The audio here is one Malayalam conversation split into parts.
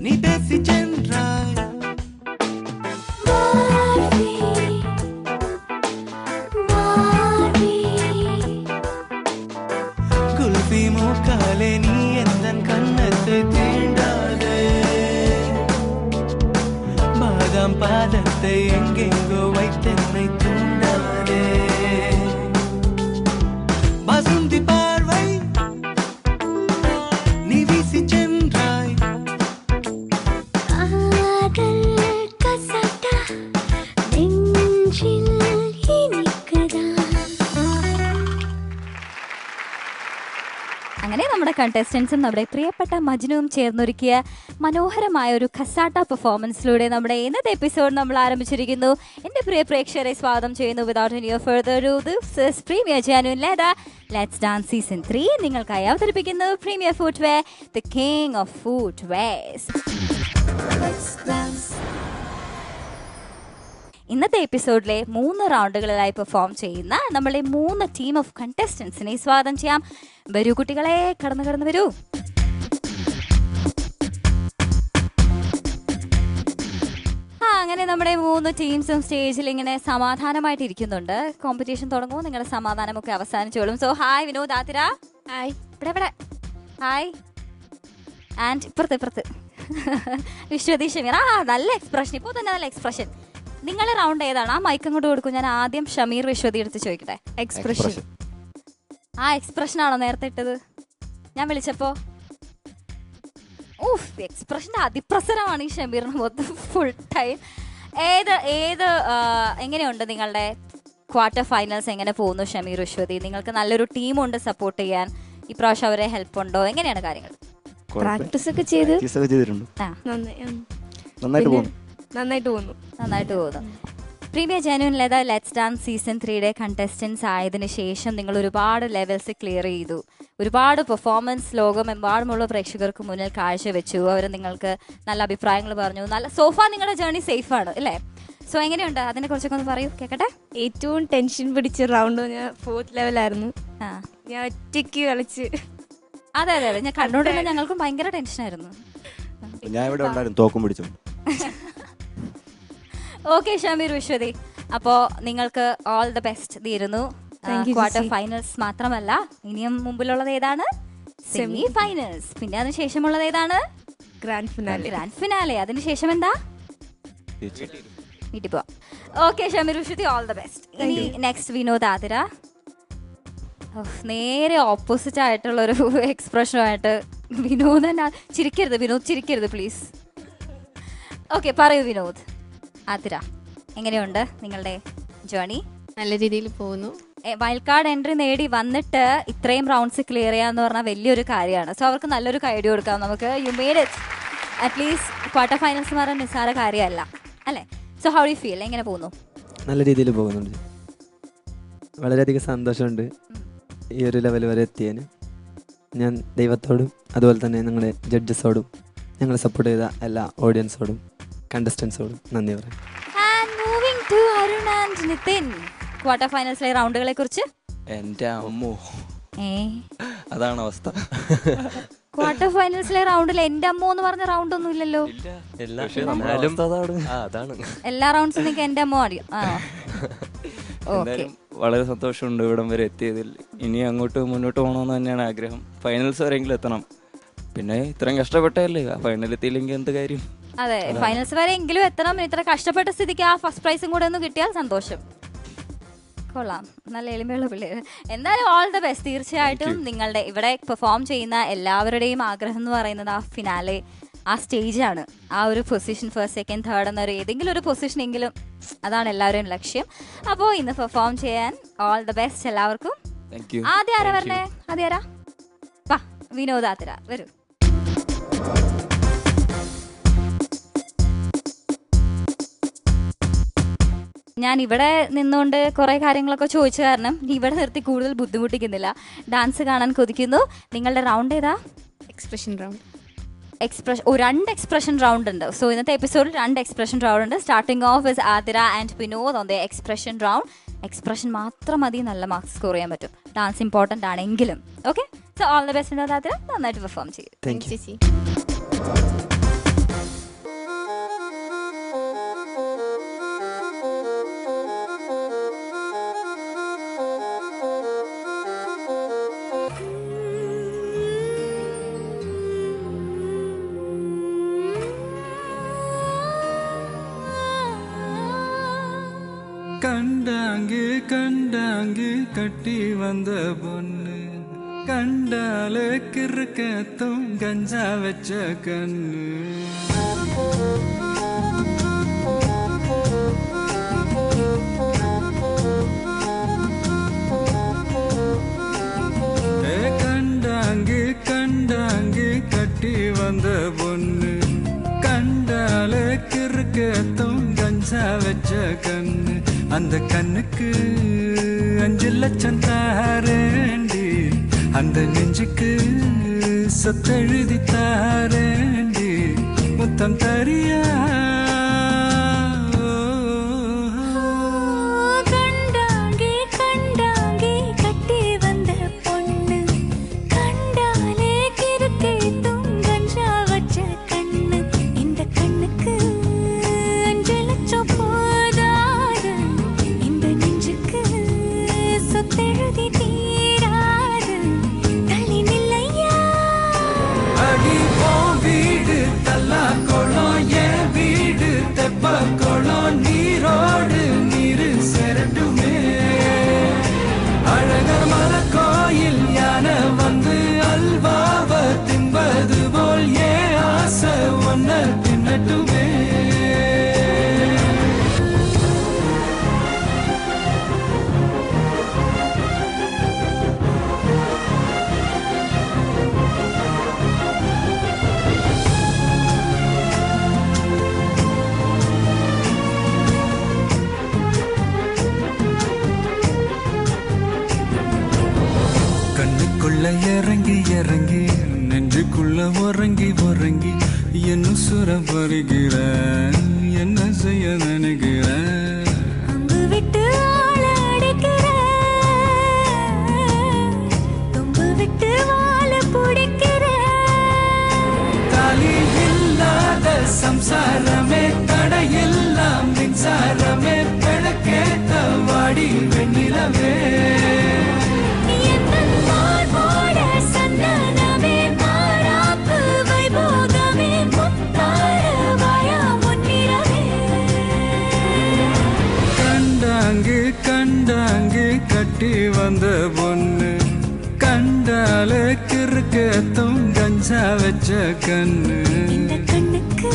നീ പേസി ചെன்றாய் குல்ஃபி மூக்காலே நீ எந்தன் கண்ணத்தை தீண்டாதே பாதாம் பாதத்தை எங்கெங்கோ வைத்தென்னை தூண்டாதே பசுந்தி பார்வை நீ வீசி சென்றாய் അങ്ങനെ നമ്മുടെ കണ്ടസ്റ്റൻസും നമ്മുടെ പ്രിയപ്പെട്ട മജ്നുവും ചേർന്നൊരുക്കിയ മനോഹരമായ ഒരു ഖസാട്ട പെർഫോമൻസിലൂടെ നമ്മുടെ ഇന്നത്തെ എപ്പിസോഡ് നമ്മൾ ആരംഭിച്ചിരിക്കുന്നു. എൻ്റെ പ്രിയ പ്രേക്ഷകരെ സ്വാഗതം ചെയ്യുന്നു. Without any further ado, this is Premier Genuine Leather Let's Dance Season 3 നിങ്ങൾക്കായി അവതരിപ്പിക്കുന്നു Premier Footwear, the king of footwears. ഇന്നത്തെ എപ്പിസോഡിലെ 3 റൗണ്ടുകളിലായി പെർഫോം ചെയ്യുന്ന നമ്മളെ 3 ടീം ഓഫ് കണ്ടസ്റ്റൻസിനെ സ്വാഗതം ചെയ്യാം. വരൂ കുട്ടികളെ, കടന്നു വരൂ. അങ്ങനെ നമ്മുടെ 3 ടീംസും സ്റ്റേജിൽ ഇങ്ങനെ സമാധാനമായിട്ട് ഇരിക്കുന്നുണ്ട്. കോമ്പറ്റീഷൻ തുടങ്ങുമോ? നിങ്ങളുടെ സമാധാനമൊക്കെ അവസാനിച്ചോളും. So hi Vinod, Athira. Hi. ഇവിടെ ഹായ്. ആൻഡ് ഇപ്പുറത്ത് വിശ്വതി, ഷമീർ. നല്ല എക്സ്പ്രഷൻ, ഇപ്പോൾ തന്നെ നല്ല എക്സ്പ്രഷൻ. നിങ്ങളുടെ റൗണ്ട് ഏതാണ്? ആ മൈക്ക് അങ്ങോട്ട് കൊടുക്കും. ഞാൻ ആദ്യം ഷമീർ, വിശ്വതി എടുത്ത് ചോദിക്കട്ടെ. എക്സ്പ്രഷൻ. എക്സ്പ്രഷൻ ആണോ നേരത്തെ ഇട്ടത് ഞാൻ വിളിച്ചപ്പോ? എക്സ്പ്രഷന്റെ അതിപ്രസരമാണ് ഈ ഷമീറിന് മൊത്തം ഫുൾ ടൈം. എങ്ങനെയുണ്ട് നിങ്ങളുടെ ക്വാർട്ടർ ഫൈനൽസ്? എങ്ങനെ പോകുന്നു ഷമീർ, വിശ്വതി? നിങ്ങൾക്ക് നല്ലൊരു ടീമുണ്ട് സപ്പോർട്ട് ചെയ്യാൻ. ഇപ്രാവശ്യം അവരെ ഹെൽപ്പ് ഉണ്ടോ? എങ്ങനെയാണ് കാര്യങ്ങൾ? പ്രാക്ടീസ് ഒക്കെ ചെയ്തിട്ടുണ്ട്. നന്നായിട്ട് പോകുന്നു. Premier genuine leather let's dance season 3യുടെ കണ്ടസ്റ്റൻസ് ആയതിനു ശേഷം നിങ്ങൾ ഒരുപാട് ലെവൽസ് ക്ലിയർ ചെയ്തു. ഒരുപാട് പെർഫോമൻസ് ലോകമെമ്പാടുമുള്ള പ്രേക്ഷകർക്ക് മുന്നിൽ കാഴ്ചവെച്ചു. അവർ നിങ്ങൾക്ക് നല്ല അഭിപ്രായങ്ങൾ പറഞ്ഞു. നല്ല സോഫാ നിങ്ങളുടെ ജേർണി സേഫ് ആണ് അല്ലേ? സോ എങ്ങനെയുണ്ട് അതിനെ കുറിച്ചൊക്കെ ഒന്ന് പറയൂ, കേക്കട്ടെ. ഏറ്റവും ടെൻഷൻ പിടിച്ച റൗണ്ട് ഞാൻ 4th ലെവലായിരുന്നു. ഞാൻ ഒറ്റയ്ക്ക് കളിച്ച്. അതെ ഞാൻ കണ്ടോണ്ടിരുന്ന ഞങ്ങൾക്കും ഭയങ്കര ടെൻഷനായിരുന്നു. ഞാൻ ഇവിടെ ഉണ്ടായിരുന്നു, തോക്കും പിടിച്ചു. ഓക്കെ ഷമീർ, വിശ്വതി, അപ്പോ നിങ്ങൾക്ക് ഓൾ ദ ബെസ്റ്റ് തീരുന്നു. ക്വാർട്ടർ ഫൈനൽസ് മാത്രമല്ല, ഇനിയും മുമ്പിലുള്ളത് ഏതാണ്? Semi finals. പിന്നെ അതിന് ശേഷമുള്ളത് ഏതാണ്? Grand finale. അതിനുശേഷം എന്താ? വീട്ടിൽ പോവാം. Okay Shameer, Viswathi, all the best. ഇനി നെക്സ്റ്റ് വിനോദ്, ആതിര. നേരെ ഓപ്പോസിറ്റ് ആയിട്ടുള്ള ഒരു എക്സ്പ്രഷനുമായിട്ട് വിനോദ്. വിനോദ് ചിരിക്കരുത് പ്ലീസ്. ഓക്കെ, പറയൂ വിനോദ്. ആതിര, എങ്ങനെയുണ്ട് നിങ്ങളുടെ ജേർണി? നല്ല രീതിയിൽ പോകുന്നു. വൈൽഡ് കാർഡ് എൻട്രി നേടി വന്നിട്ട് ഇത്രയും റൗണ്ട്സ് ക്ലിയർ ചെയ്യാന്ന് പറഞ്ഞാൽ വലിയൊരു കാര്യമാണ്. സോ അവർക്ക് നല്ലൊരു ഐഡിയ കൊടുക്കാം നമുക്ക്. You made it. At least quarter finals എന്ന് പറഞ്ഞാൽ നിസ്സാര കാര്യമല്ല അല്ലേ? So how do you feel? എങ്ങനെ പോകുന്നു? നല്ല രീതിയിൽ പോകുന്നുണ്ട്. വളരെയധികം സന്തോഷമുണ്ട് ഈ ഒരു ലെവൽ വരെ എത്തിയതിന്. ഞാൻ ദൈവത്തോടും അതുപോലെ തന്നെ നിങ്ങളുടെ ജഡ്ജസോടും ഞങ്ങളെ സപ്പോർട്ട് ചെയ്ത എല്ലാ ഓഡിയൻസോടും കണ്ടസ്റ്റൻസോടും നന്ദി പറയാം. ക്വാർട്ടർ ഫൈനൽസിലെ റൗണ്ടുകളെ കുറിച്ച് എന്റെ അമ്മോ, അതാണ് അവസ്ഥ. ക്വാർട്ടർ ഫൈനൽസിലെ റൗണ്ടിൽ എന്റെ അമ്മോ എന്ന് പറഞ്ഞ റൗണ്ട് ഒന്നും ഇല്ലല്ലോ. എല്ലാ റൗണ്ട്സും നിങ്ങൾക്ക് എന്റെ അമ്മ അറിയും. വളരെ സന്തോഷമുണ്ട് ഇവിടം വരെ എത്തിയതിൽ. ഇനി അങ്ങോട്ട് മുന്നോട്ട് പോകണമെന്ന് തന്നെയാണ് ആഗ്രഹം. ഫൈനൽസ് വരെയെങ്കിലും എത്തണം. പിന്നെ ഇത്രയും കഷ്ടപ്പെട്ടല്ലേ, ഫൈനൽ എത്തിയില്ലെങ്കിൽ എന്ത് കാര്യം? അതെ, ഫൈനൽസ് വരെ എങ്കിലും എത്തണം. ഇത്ര കഷ്ടപ്പെട്ട സ്ഥിതിക്ക് ആ ഫസ്റ്റ് പ്രൈസും കൂടെ ഒന്ന് കിട്ടിയാൽ സന്തോഷം. കൊള്ളാം, നല്ല എളിമയുള്ള പിള്ളേർ. എന്തായാലും ഓൾ ദ ബെസ്റ്റ്. തീർച്ചയായിട്ടും നിങ്ങളുടെ ഇവിടെ പെർഫോം ചെയ്യുന്ന എല്ലാവരുടെയും ആഗ്രഹം എന്ന് പറയുന്നത് ആ ഫിനാലെ, ആ സ്റ്റേജാണ്. ആ ഒരു പൊസിഷൻ, ഫസ്റ്റ്, സെക്കൻഡ്, തേർഡ് എന്നൊരു ഏതെങ്കിലും ഒരു പൊസിഷൻ എങ്കിലും, അതാണ് എല്ലാവരുടെയും ലക്ഷ്യം. അപ്പോൾ ഇന്ന് പെർഫോം ചെയ്യാൻ ഓൾ ദ ബെസ്റ്റ് എല്ലാവർക്കും. ആദ്യം ആരാ പറഞ്ഞേ? ആദ്യം ആരാ? വാ വിനോദ്, ആതിര വരൂ. ഞാൻ ഇവിടെ നിന്നുകൊണ്ട് കുറേ കാര്യങ്ങളൊക്കെ ചോദിച്ച കാരണം ഇവിടെ നിർത്തി കൂടുതൽ ബുദ്ധിമുട്ടിക്കുന്നില്ല. ഡാൻസ് കാണാൻ കൊതിക്കുന്നു. നിങ്ങളുടെ റൗണ്ട് ഏതാ? Expression round. രണ്ട് എക്സ്പ്രഷൻ റൗണ്ട് ഉണ്ട്. സോ ഇന്നത്തെ എപ്പിസോഡിൽ 2 എക്സ്പ്രഷൻ റൗണ്ട് ഉണ്ട്. Starting of is Athira and Vinod on the expression round. Expression മാത്രം മതി നല്ല മാർക്സ് സ്കോർ ചെയ്യാൻ പറ്റും. ഡാൻസ് ഇമ്പോർട്ടൻ്റ് ആണെങ്കിലും. Okay, so all the best Vinod, Athira. നന്നായിട്ട് പെർഫോം ചെയ്യും. ചേച്ചി. கண்டாங்கு கண்டாங்கு கட்டி வந்த பொண்ணு கண்டால கிறுக்கத்தும் கஞ்சா வச்ச கண்ணு கண்டாங்கு கண்டாங்கு கட்டி வந்த பொண்ணு கண்டால கிறுக்கத்தும் கஞ்சா வச்ச கண்ணு அந்த கண்ணுக்கு 5 லட்சம் தாரேண்டி அந்த நெஞ்சுக்கு சொத்தெழுதி தாரேண்டி முத்தம் தரியா நீரோடு நீரு செரட்டுமே அழகர் மல கோயில் யானை வந்து அல்வாவ தின்பது போல் ஏ ஆசை ஒன்ன தின்னட்டுமே இறங்கி இறங்கி நெஞ்சுக்குள்ள உறங்கி உறங்கி என்ன சுர பருகிற என்ன செய்ய நினைக்கிற அங்கு விட்டு ஆள அடிக்கிற தொங்கு விட்டு வாழ பிடிக்கிற தாலி இல்லாத சம்சாரமே தடையெல்லாம் மின்சாரமே பிழக்கேத்த வாடி வெண்ணிலவே கண்டாங்கு கட்டி வந்த பொண்ணு கண்டால கிறுக்கத்தும் கஞ்சா வச்ச கண்ணு இந்த கண்ணுக்கு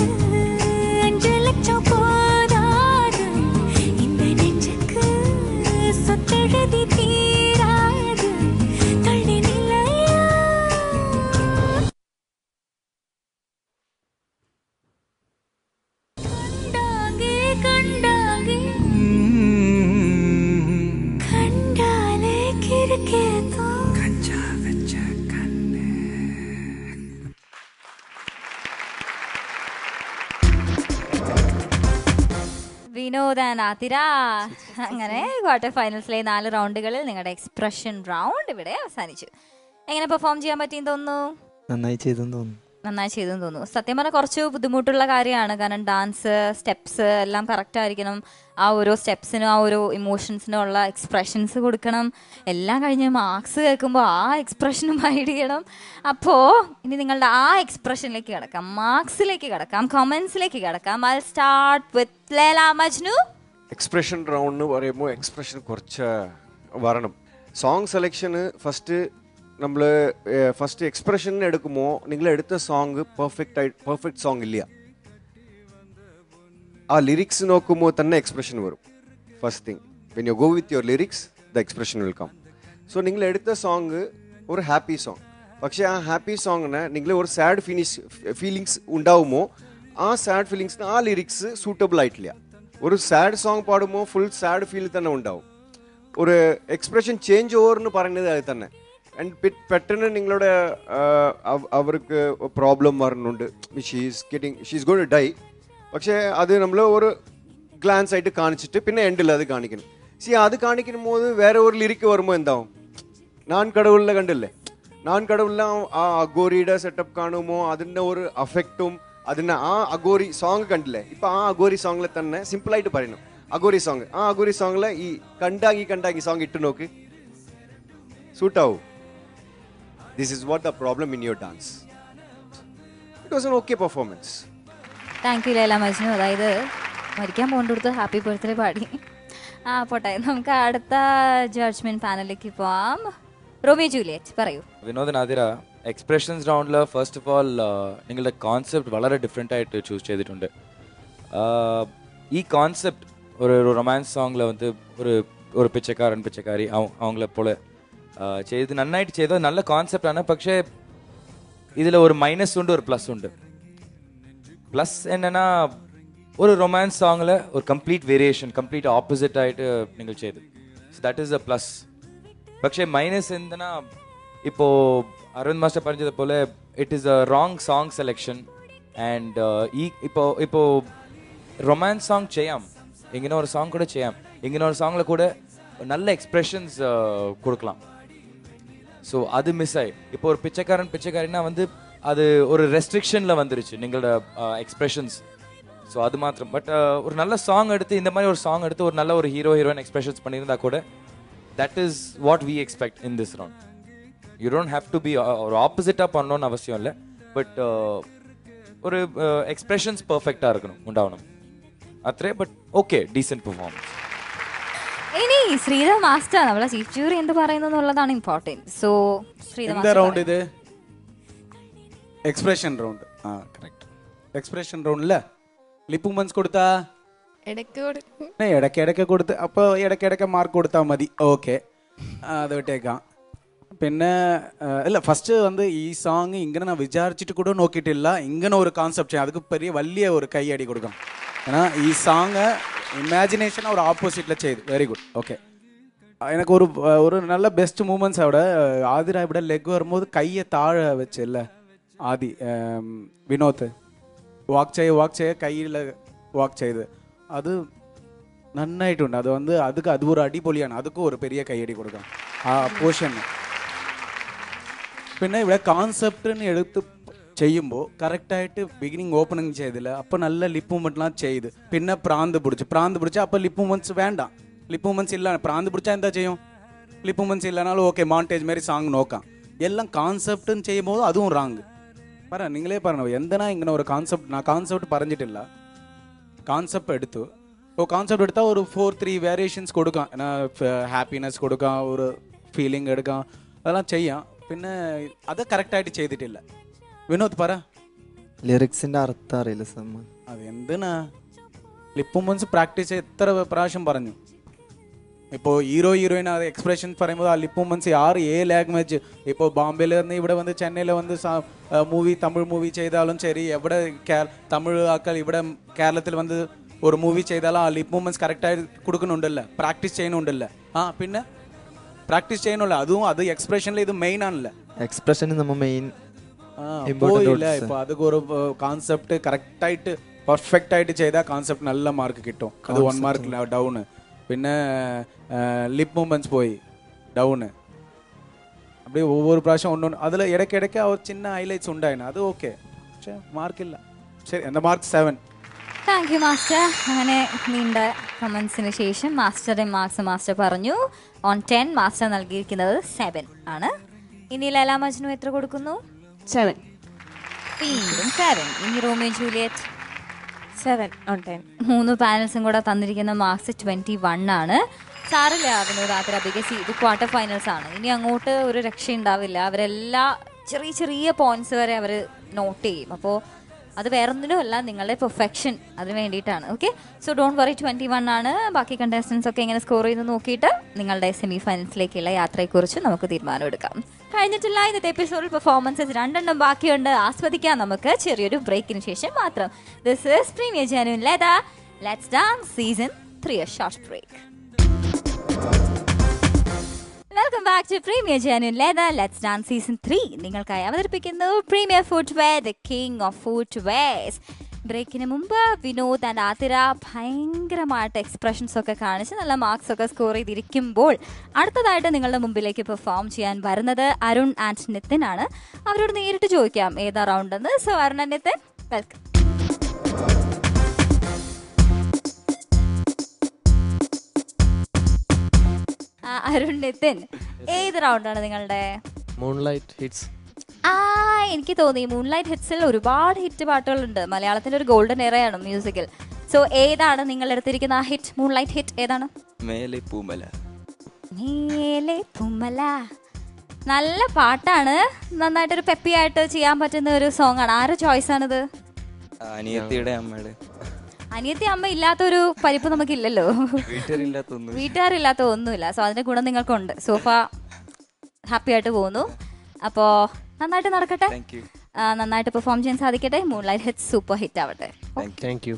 5 லட்சம் போதாது இந்த நெஞ்சுக்கு சொத்தெழுதி தீராது தள்ளி நிலையா கண்டாங்கு கண்டாங்கு கண்டாலே கிறுக்கேதோ கஞ்சா வச்ச கண்ணு വിനോദ് ആൻഡ് ആതിര അങ്ങനെ ക്വാർട്ടർ ഫൈനൽസിലെ 4 റൗണ്ടുകളിൽ നിങ്ങളുടെ എക്സ്പ്രഷൻ റൗണ്ട് ഇവിടെ അവസാനിച്ചു. എങ്ങനെ പെർഫോം ചെയ്യാൻ പറ്റിയെന്ന് തോന്നുന്നു? നന്നായി ചെയ്തെന്ന് തോന്നുന്നു. നന്നായി ചെയ്തെന്ന് തോന്നുന്നു. സത്യം പറഞ്ഞാൽ കുറച്ച് ബുദ്ധിമുട്ടുള്ള കാര്യമാണ്. കാരണം ഡാൻസ് സ്റ്റെപ്സ് എല്ലാം കറക്റ്റ് ആയിരിക്കണം. ആ ഓരോ സ്റ്റെപ്സിനും ആ ഓരോ ഇമോഷൻസിനും ഉള്ള എക്സ്പ്രഷൻസ് കൊടുക്കണം. എല്ലാം കഴിഞ്ഞ് മാർക്സ് കേൾക്കുമ്പോൾ ആ എക്സ്പ്രഷനും ഹൈഡ് ചെയ്യണം. അപ്പോൾ ഇനി നിങ്ങളുടെ ആ എക്സ്പ്രഷനിലേക്ക് കിടക്കാം, മാർക്സിലേക്ക് കിടക്കാം, കമൻസിലേക്ക് കിടക്കാം. I start with Laila Majnu. Expression round എന്ന് പറയുമ്പോൾ എക്സ്പ്രഷൻ കുറച്ച് വരണം. സോങ് സെലക്ഷന് നമ്മൾ ഫസ്റ്റ് എക്സ്പ്രഷൻ എടുക്കുമ്പോൾ നിങ്ങൾ എടുത്ത സോങ് പെർഫെക്റ്റ് സോങ് ഇല്ല. ആ ലിറിക്സ് നോക്കുമ്പോൾ തന്നെ എക്സ്പ്രഷൻ വരും. First thing when you go with your lyrics the expression will come. So നിങ്ങൾ എടുത്ത സോങ് ഒരു ഹാപ്പി സോങ്, പക്ഷേ ആ ഹാപ്പി സോങ്ങിന് നിങ്ങൾ ഒരു സാഡ് ഫീലിങ്സ് ഉണ്ടാവുമ്പോൾ ആ സാഡ് ഫീലിങ്സിന് ആ ലിറിക്സ് സൂട്ടബിൾ ആയിട്ടില്ല. ഒരു സാഡ് സോങ് പാടുമ്പോൾ ഫുൾ സാഡ് ഫീൽ തന്നെ ഉണ്ടാവും. ഒരു എക്സ്പ്രഷൻ ചേഞ്ച് ഓവർ പറയുന്നത് അത് തന്നെ. ആൻഡ് പെട്ടെന്ന് നിങ്ങളുടെ അവർക്ക് പ്രോബ്ലം വരുന്നുണ്ട്, ഷീസ് ഗോയിങ് ടു ഡൈ. പക്ഷേ അത് നമ്മൾ ഒരു ഗ്ലാൻസ് ആയിട്ട് കാണിച്ചിട്ട് പിന്നെ എൻഡിൽ അത് കാണിക്കണം. അത് കാണിക്കുമ്പോൾ വേറെ ഒരു ലിറിക്ക് വരുമ്പോൾ എന്താവും, ഞാൻ കടവുള്ള കണ്ടില്ലേ, ഞാൻ കടവുള്ള ആ അഗോരിയുടെ സെറ്റപ്പ് കാണുമ്പോൾ അതിൻ്റെ ഒരു അഫക്റ്റും അതിൻ്റെ ആ അഗോരി സോങ് കണ്ടില്ലേ. ഇപ്പം ആ അഗോരി സോങ്ങിൽ തന്നെ സിമ്പിളായിട്ട് പറയണം അഗോരി സോങ്. ആ അഗോരി സോങ്ങിൽ ഈ കണ്ടാങ്ങി സോങ് ഇട്ട് നോക്ക്, സൂട്ടാവും. This is what the problem in your dance. It was an okay performance. Thank you Laila Majnu. അതായത് മരിക്കാൻ പോകേണ്ടടുത്ത് ഹാപ്പി ബർത്ത്ഡേ പാടി. ആ പോട്ടെ, നമുക്ക് അടുത്ത ജഡ്ജ്മെന്റ് പാനലിലേക്ക് പോവാം. റോമിയോ ജൂലിയറ്റ് പറയൂ. വിനോദൻ ആതിര, എക്സ്പ്രഷൻസ് റൗണ്ടിൽ ഫസ്റ്റ് ഓഫ് ഓൾ നിങ്ങളുടെ കോൺസെപ്റ്റ് വളരെ ഡിഫറെൻ്റ് ആയിട്ട് ചൂസ് ചെയ്തിട്ടുണ്ട്. ഈ കോൺസെപ്റ്റ് ஒரு ரொமான்ஸ் சாங்கில் வந்து ஒரு பிச்சைக்காரன் பிச்சைக்காரி அவங்கள போல் ചെയ്ത് നന്നായിട്ട് ചെയ്തത് നല്ല കോൺസെപ്റ്റാണ്. പക്ഷേ ഇതിൽ ഒരു മൈനസ് ഉണ്ട്, ഒരു പ്ലസ് ഉണ്ട്. പ്ലസ് എന്നன்னா ഒരു റൊമാൻസ് സോങ്ങിൽ ഒരു കംപ്ലീറ്റ് വേരിയേഷൻ, കംപ്ലീറ്റ് ഓപ്പോസിറ്റ് ആയിട്ട് നിങ്ങൾ ചെയ്തു. So that is A plus. പക്ഷേ മൈനസ് എന്തെന്നാ, ഇപ്പോൾ അരവിന്ദ് മാസ്റ്റർ പറഞ്ഞതുപോലെ it is A wrong song selection. And ഇപ്പോൾ റൊമാൻസ് സോങ് ചെയ്യാം, ഇങ്ങനെ ഒരു സോങ് കൂടെ ചെയ്യാം, ഇങ്ങനെ ഒരു സോങ്ങിൽ കൂടെ நல்ல எக்ஸ்பிரஷன்ஸ் கொடுக்கலாம். ஸோ அது மிஸ் ஆகி இப்போ ஒரு பிச்சைக்காரன்னா வந்து அது ஒரு ரெஸ்ட்ரிக்ஷனில் வந்துருச்சு நீங்களோட எக்ஸ்பிரஷன்ஸ். ஸோ அது மாத்திரம். பட் ஒரு நல்ல சாங் எடுத்து, இந்த மாதிரி ஒரு சாங் எடுத்து ஒரு நல்ல ஒரு ஹீரோயின் எக்ஸ்பிரஷன்ஸ் பண்ணியிருந்தா கூட that is what we expect in this round. You don't have to be ஒரு ஆப்போசிட்டாக பண்ணணும்னு அவசியம் இல்லை. பட் ஒரு எக்ஸ்பிரஷன்ஸ் பர்ஃபெக்டாக இருக்கணும், உண்டாகணும் അത്രേ. But okay, decent performance. ഇനി ശ്രീധർ മാസ്റ്റർ, നമ്മളെ ചീഫ് ജൂറി എന്ത് പറയുന്നു എന്നുള്ളതാണ് ഇമ്പോർട്ടന്റ്. സോ ശ്രീധർ റൗണ്ട് ഇത് എക്സ്പ്രഷൻ റൗണ്ട്. ആ കറക്റ്റ്. എക്സ്പ്രഷൻ റൗണ്ടില് ലിപ് മൂവ്മെന്റ്സ് കൊടുത്താ ഇടയ്ക്കിടയ്ക്ക് കൊടുത്ത്, അപ്പോൾ ഇടയ്ക്കിടയ്ക്ക് മാർക്ക് കൊടുത്താൽ മതി. ഓക്കെ, അത് വിട്ടേക്കാം. പിന്നെ ഇല്ല, ഫസ്റ്റ് வந்து ഈ சாங் ഇങ്ങനെ நான் വിചാരിച്ചിട്ട് கூட നോക്കിയിട്ടില്ല. ഇങ്ങനെ ഒരു கான்செப்ட் அதுக்கு വലിയ ഒരു കൈയടി കൊടുക്കണം. ஏன்னா ഈ சாങ് ഇമാജിനേഷൻ ഒരു ഓപ്പോസിറ്റിൽ ചെയ്തു. Very good. ഓക്കെ, എനിക്ക് ഒരു നല്ല ബെസ്റ്റ് മൂവ്മെന്റ്സ് അവിടെ. ആതിര ഇവിടെ ലെഗ് വരുമ്പോൾ കയ്യെ താഴെ വെച്ചല്ല ആദി വിനോദ് വാക്ക് ചെയ്യ കയ്യിൽ വാക്ക് ചെയ്ത് അത് നന്നായിട്ടുണ്ട്. അത് வந்து അത് ഒരു അടിപൊളിയാണ്. അതൊക്കെ ഒരു പെരിയ കൈയടി കൊടുക്കണം ആ പോർഷൻ. പിന്നെ ഇവിടെ കോൺസെപ്റ്റിന് എടുത്ത് ചെയ്യുമ്പോൾ കറക്റ്റായിട്ട് ബിഗിനിങ് ഓപ്പണിങ് ചെയ്തില്ല. അപ്പോൾ നല്ല ലിപ്പ് മൂവ്മെൻറ്റ്லாம் ചെയ്ത് പിന്നെ പ്രാന്ത് പിടിച്ച് അപ്പോൾ ലിപ്പ് മൂവ്മെൻറ്റ്സ് വേണ്ട. ലിപ്പ് മൂവ്മെൻറ്റ്സ് ഇല്ല, പ്രാന്ത് പിടിച്ചാൽ എന്താ ചെയ്യും? ലിപ്പ് മൂവ്മെൻറ്റ്സ് ഇല്ലാന്നാലും ഓക്കെ, മോണ്ടേജ് മാതിരി സാങ് നോക്കാം. എല്ലാം കോൺസെപ്റ്റും ചെയ്യുമ്പോൾ അതും റാങ്. നിങ്ങളേ പറഞ്ഞു എന്തിനാ ഇങ്ങനെ ഒരു കോൺസെപ്റ്റ്. ഞാൻ കോൺസെപ്റ്റ് പറഞ്ഞിട്ടില്ല, കോൺസെപ്റ്റ് എടുത്തു. ഇപ്പോൾ കോൺസെപ്റ്റ് എടുത്താൽ ഒരു 4-3 വേരിയേഷൻസ് കൊടുക്കാം. ഹാപ്പിനെസ് കൊടുക്കാം, ഒരു ഫീലിംഗ് എടുക്കാം, അതെല്ലാം ചെയ്യാം. പിന്നെ അത് കറക്റ്റായിട്ട് ചെയ്തിട്ടില്ല. വിനോദ് പറ. ലിറിക്സിന്റെ അർത്ഥം അറിയില്ല സമ്മ. അത് എന്തിനാ ലിപ്പ് മൂവ്മെന്റ്സ് പ്രാക്ടീസ് എത്ര പ്രാവശ്യം പറഞ്ഞു. ഇപ്പോൾ ഹീറോയിൻ അത് എക്സ്പ്രഷൻസ് പറയുമ്പോൾ ആ ലിപ്പ് മൂവ്മെന്റ്സ് ലാംഗ്വേജ്, ഇപ്പോൾ ബോംബെയിൽ നിന്ന് ഇവിടെ വന്ന് ചെന്നൈയിൽ വന്ന് തമിഴ് മൂവി ചെയ്താലും ശരി, എവിടെ തമിഴ് ആൾക്കാർ ഇവിടെ കേരളത്തിൽ വന്ന് ഒരു മൂവി ചെയ്താലും ആ ലിപ്പ് മൂവ്മെന്റ്സ് കറക്റ്റായിട്ട് കൊടുക്കുന്നുണ്ടല്ലോ, പ്രാക്ടീസ് ചെയ്യുന്നുണ്ടല്ലോ. പിന്നെ പ്രാക്ടീസ് ചെയ്യുന്നില്ല, അതും അത് എക്സ്പ്രഷനിൽ ഇത് മെയിൻ ആണല്ലോ. എക്സ്പ്രഷൻ നമ്മൾ മെയിൻ പോയില്ല. ഇപ്പൊ അതൊക്കെ ഒരു കോൺസെപ്റ്റ് കറക്റ്റായിട്ട് പെർഫെക്റ്റ് ആയിട്ട് ചെയ്താൽ കോൺസെപ്റ്റ് നല്ല മാർക്ക് കിട്ടും. അത് 1 മാർക്ക് ഡൗണ്. പിന്നെ ലിപ്പ് മൂവ്മെന്റ്സ് പോയി ഡൗണ്. அப்படியே ஒவ்வொரு പ്രാവശ്യം ഒന്നും അതിൽ ഇടയ്ക്കിടയ്ക്ക് ആ ചിന്ന ഹൈലൈറ്റ്സ് ഉണ്ടായിരുന്നു. അത് ഓക്കെ, പക്ഷെ മാർക്കില്ല. ശരി, എന്താ മാർക്ക് 7. Thank you master. അങ്ങനെ നീണ്ട കമൻസിന് ശേഷം മാസ്റ്ററുടെ മാർക്സ് മാസ്റ്റർ പറഞ്ഞു. ഓൺ 10 മാസ്റ്റർ നൽകിയിരിക്കുന്നത് 7 ആണ്. ഇനി ലൈല മജ്നു എത്ര കൊടുക്കുന്നു? 7. വീണ്ടും 7. ഇനി റോമിയോ ജൂലിയറ്റ് 7 on 10. 3 പാനൽസും കൂടെ തന്നിരിക്കുന്ന മാർക്സ് 21 ആണ്. സാറില്ല വിനോദ് ആതിര, ബിക്കോസ് ഇത് ക്വാർട്ടർ ഫൈനൽസ് ആണ്. ഇനി അങ്ങോട്ട് ഒരു രക്ഷ ഉണ്ടാവില്ല. അവരെല്ലാ ചെറിയ പോയിന്റ്സ് വരെ അവർ നോട്ട് ചെയ്യും. അപ്പോൾ അത് വേറൊന്നിനും അല്ല, നിങ്ങളുടെ പെർഫെക്ഷൻ അതിന് വേണ്ടിയിട്ടാണ്. Okay, so don't worry. 21 ആണ്. ബാക്കി കണ്ടസ്റ്റൻസ് ഒക്കെ എങ്ങനെ സ്കോർ ചെയ്ത് നോക്കിയിട്ട് നിങ്ങളുടെ സെമി ഫൈനൽസിലേക്കുള്ള യാത്രയെക്കുറിച്ച് നമുക്ക് തീരുമാനം എടുക്കാം. കഴിഞ്ഞിട്ടില്ല ഇന്നത്തെ എപ്പിസോഡിൽ പെർഫോമൻസസ് 2 ബാക്കിയുണ്ട്. ആസ്വദിക്കാം നമുക്ക് ചെറിയൊരു ബ്രേക്കിന് ശേഷം മാത്രം. This is premier genuine leather let's dance season 3, a short break. Welcome back to premier genuine leather let's dance season 3. നിങ്ങൾക്കായി അവതരിപ്പിക്കുന്നു premier footwear, the king of footwears. ബ്രേക്കിന് മുമ്പ് വിനോദ് ആൻഡ് ആതിര ഭയങ്കരമായിട്ട് എക്സ്പ്രഷൻസ് ഒക്കെ കാണിച്ച് നല്ല മാർക്സ് ഒക്കെ സ്കോർ ചെയ്തിരിക്കുമ്പോൾ അടുത്തതായിട്ട് നിങ്ങളുടെ മുമ്പിലേക്ക് പെർഫോം ചെയ്യാൻ വരുന്നത് അരുൺ ആൻഡ് നിതിൻ ആണ്. അവരോട് നേരിട്ട് ചോദിക്കാം ഏതാ റൗണ്ട് എന്ന്. So Arun and Nitin, welcome. Arun Nitin, ഏത് റൗണ്ടാണ് നിങ്ങളുടെ? Moonlight hits. എനിക്ക് തോന്നി മൂൺലൈറ്റ് ഹിറ്റ്സിൽ ഒരുപാട് ഹിറ്റ് പാട്ടുകളുണ്ട്. മലയാളത്തിന്റെ ഒരു ഗോൾഡൻ എറയാണ് മ്യൂസിക്കിൽ. സോ ഏതാണ് നിങ്ങൾ എടുത്തിരിക്കുന്ന ആ ഹിറ്റ്, മൂൺലൈറ്റ് ഹിറ്റ് ഏതാണ്? മേലെ പൂമല. മേലെ പൂമല. നല്ല പാട്ടാണ്, നന്നായിട്ടൊരു പെപ്പി ആയിട്ട് ചെയ്യാൻ പറ്റുന്ന ഒരു സോങ് ആണ്. ആരുടെ ചോയ്സ് ആണിത്? അനിയത്തിയുടെ അമ്മയുടെ. അനിയത്തി അമ്മ ഇല്ലാത്തൊരു പരിപ്പ് നമുക്കില്ലല്ലോ, വീട്ടുകാരില്ലാത്ത ഒന്നുമില്ല. സോ അതിന്റെ ഗുണം നിങ്ങൾക്കുണ്ട്. സോഫ ഹാപ്പി ആയിട്ട് പോകുന്നു. അപ്പോൾ നന്നായിട്ട് നടക്കട്ടെ, നന്നായിട്ട് പെർഫോം ചെയ്യാൻ സാധിക്കട്ടെ. മൂൺലൈറ്റ് ഹിറ്റ് സൂപ്പർ ഹിറ്റ് ആവട്ടെ. Thank you.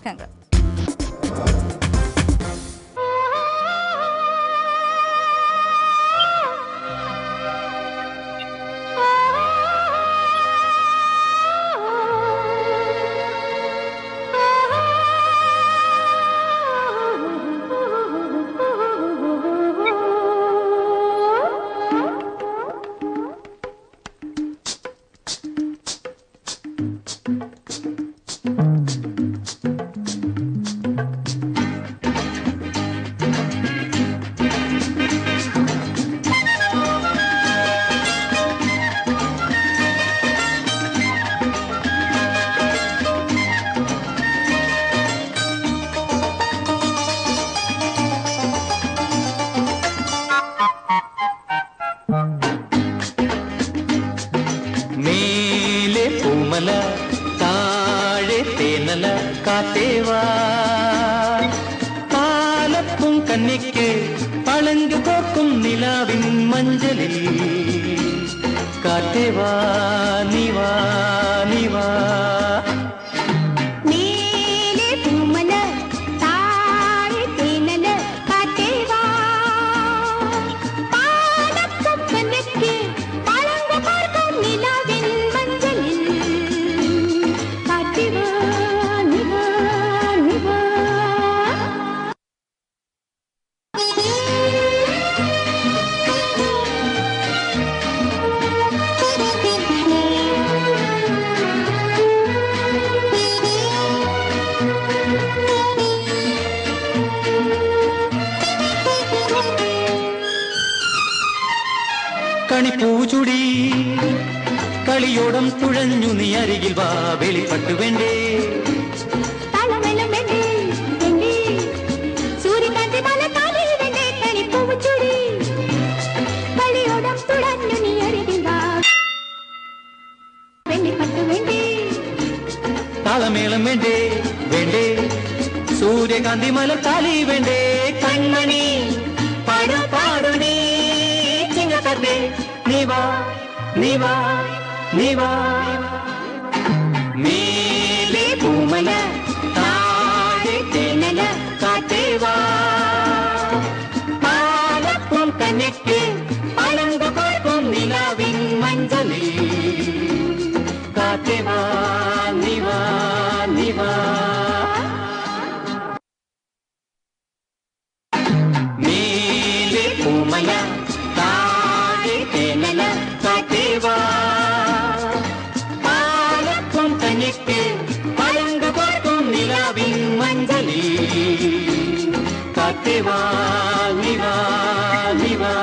കണിപ്പൂചുടി കളിയോടം തുഴഞ്ഞു നീ അരികിൽ വാ, വെളിപ്പട്ടു വേണ്ടേ താളമേളം വേണ്ടേ വേണ്ടേ, സൂര്യകാന്തി മലത്താലി വേണ്ടേ, കൺമണി പാടു പാടു നീ ചിങ്ങത്തേ, നീവാ നീവാ നീവാ. മേലെ പൂമല താഴെ തേനല കാട്ടേവാ, പാലപ്പും കനക്ക് പളങ്കു കോർക്കും നിലാവിൻ മഞ്ചലിൽ കാട്ടേവാ നീവാ നീവാ. മേലെ പൂമല താഴെ തേനല കാട്ടേവാ, പാലപ്പും കനക്ക് പളങ്കു കോർക്കും നിലാവിൻ മഞ്ചലിൽ കാട്ടേവാ നീവാ നീവാ.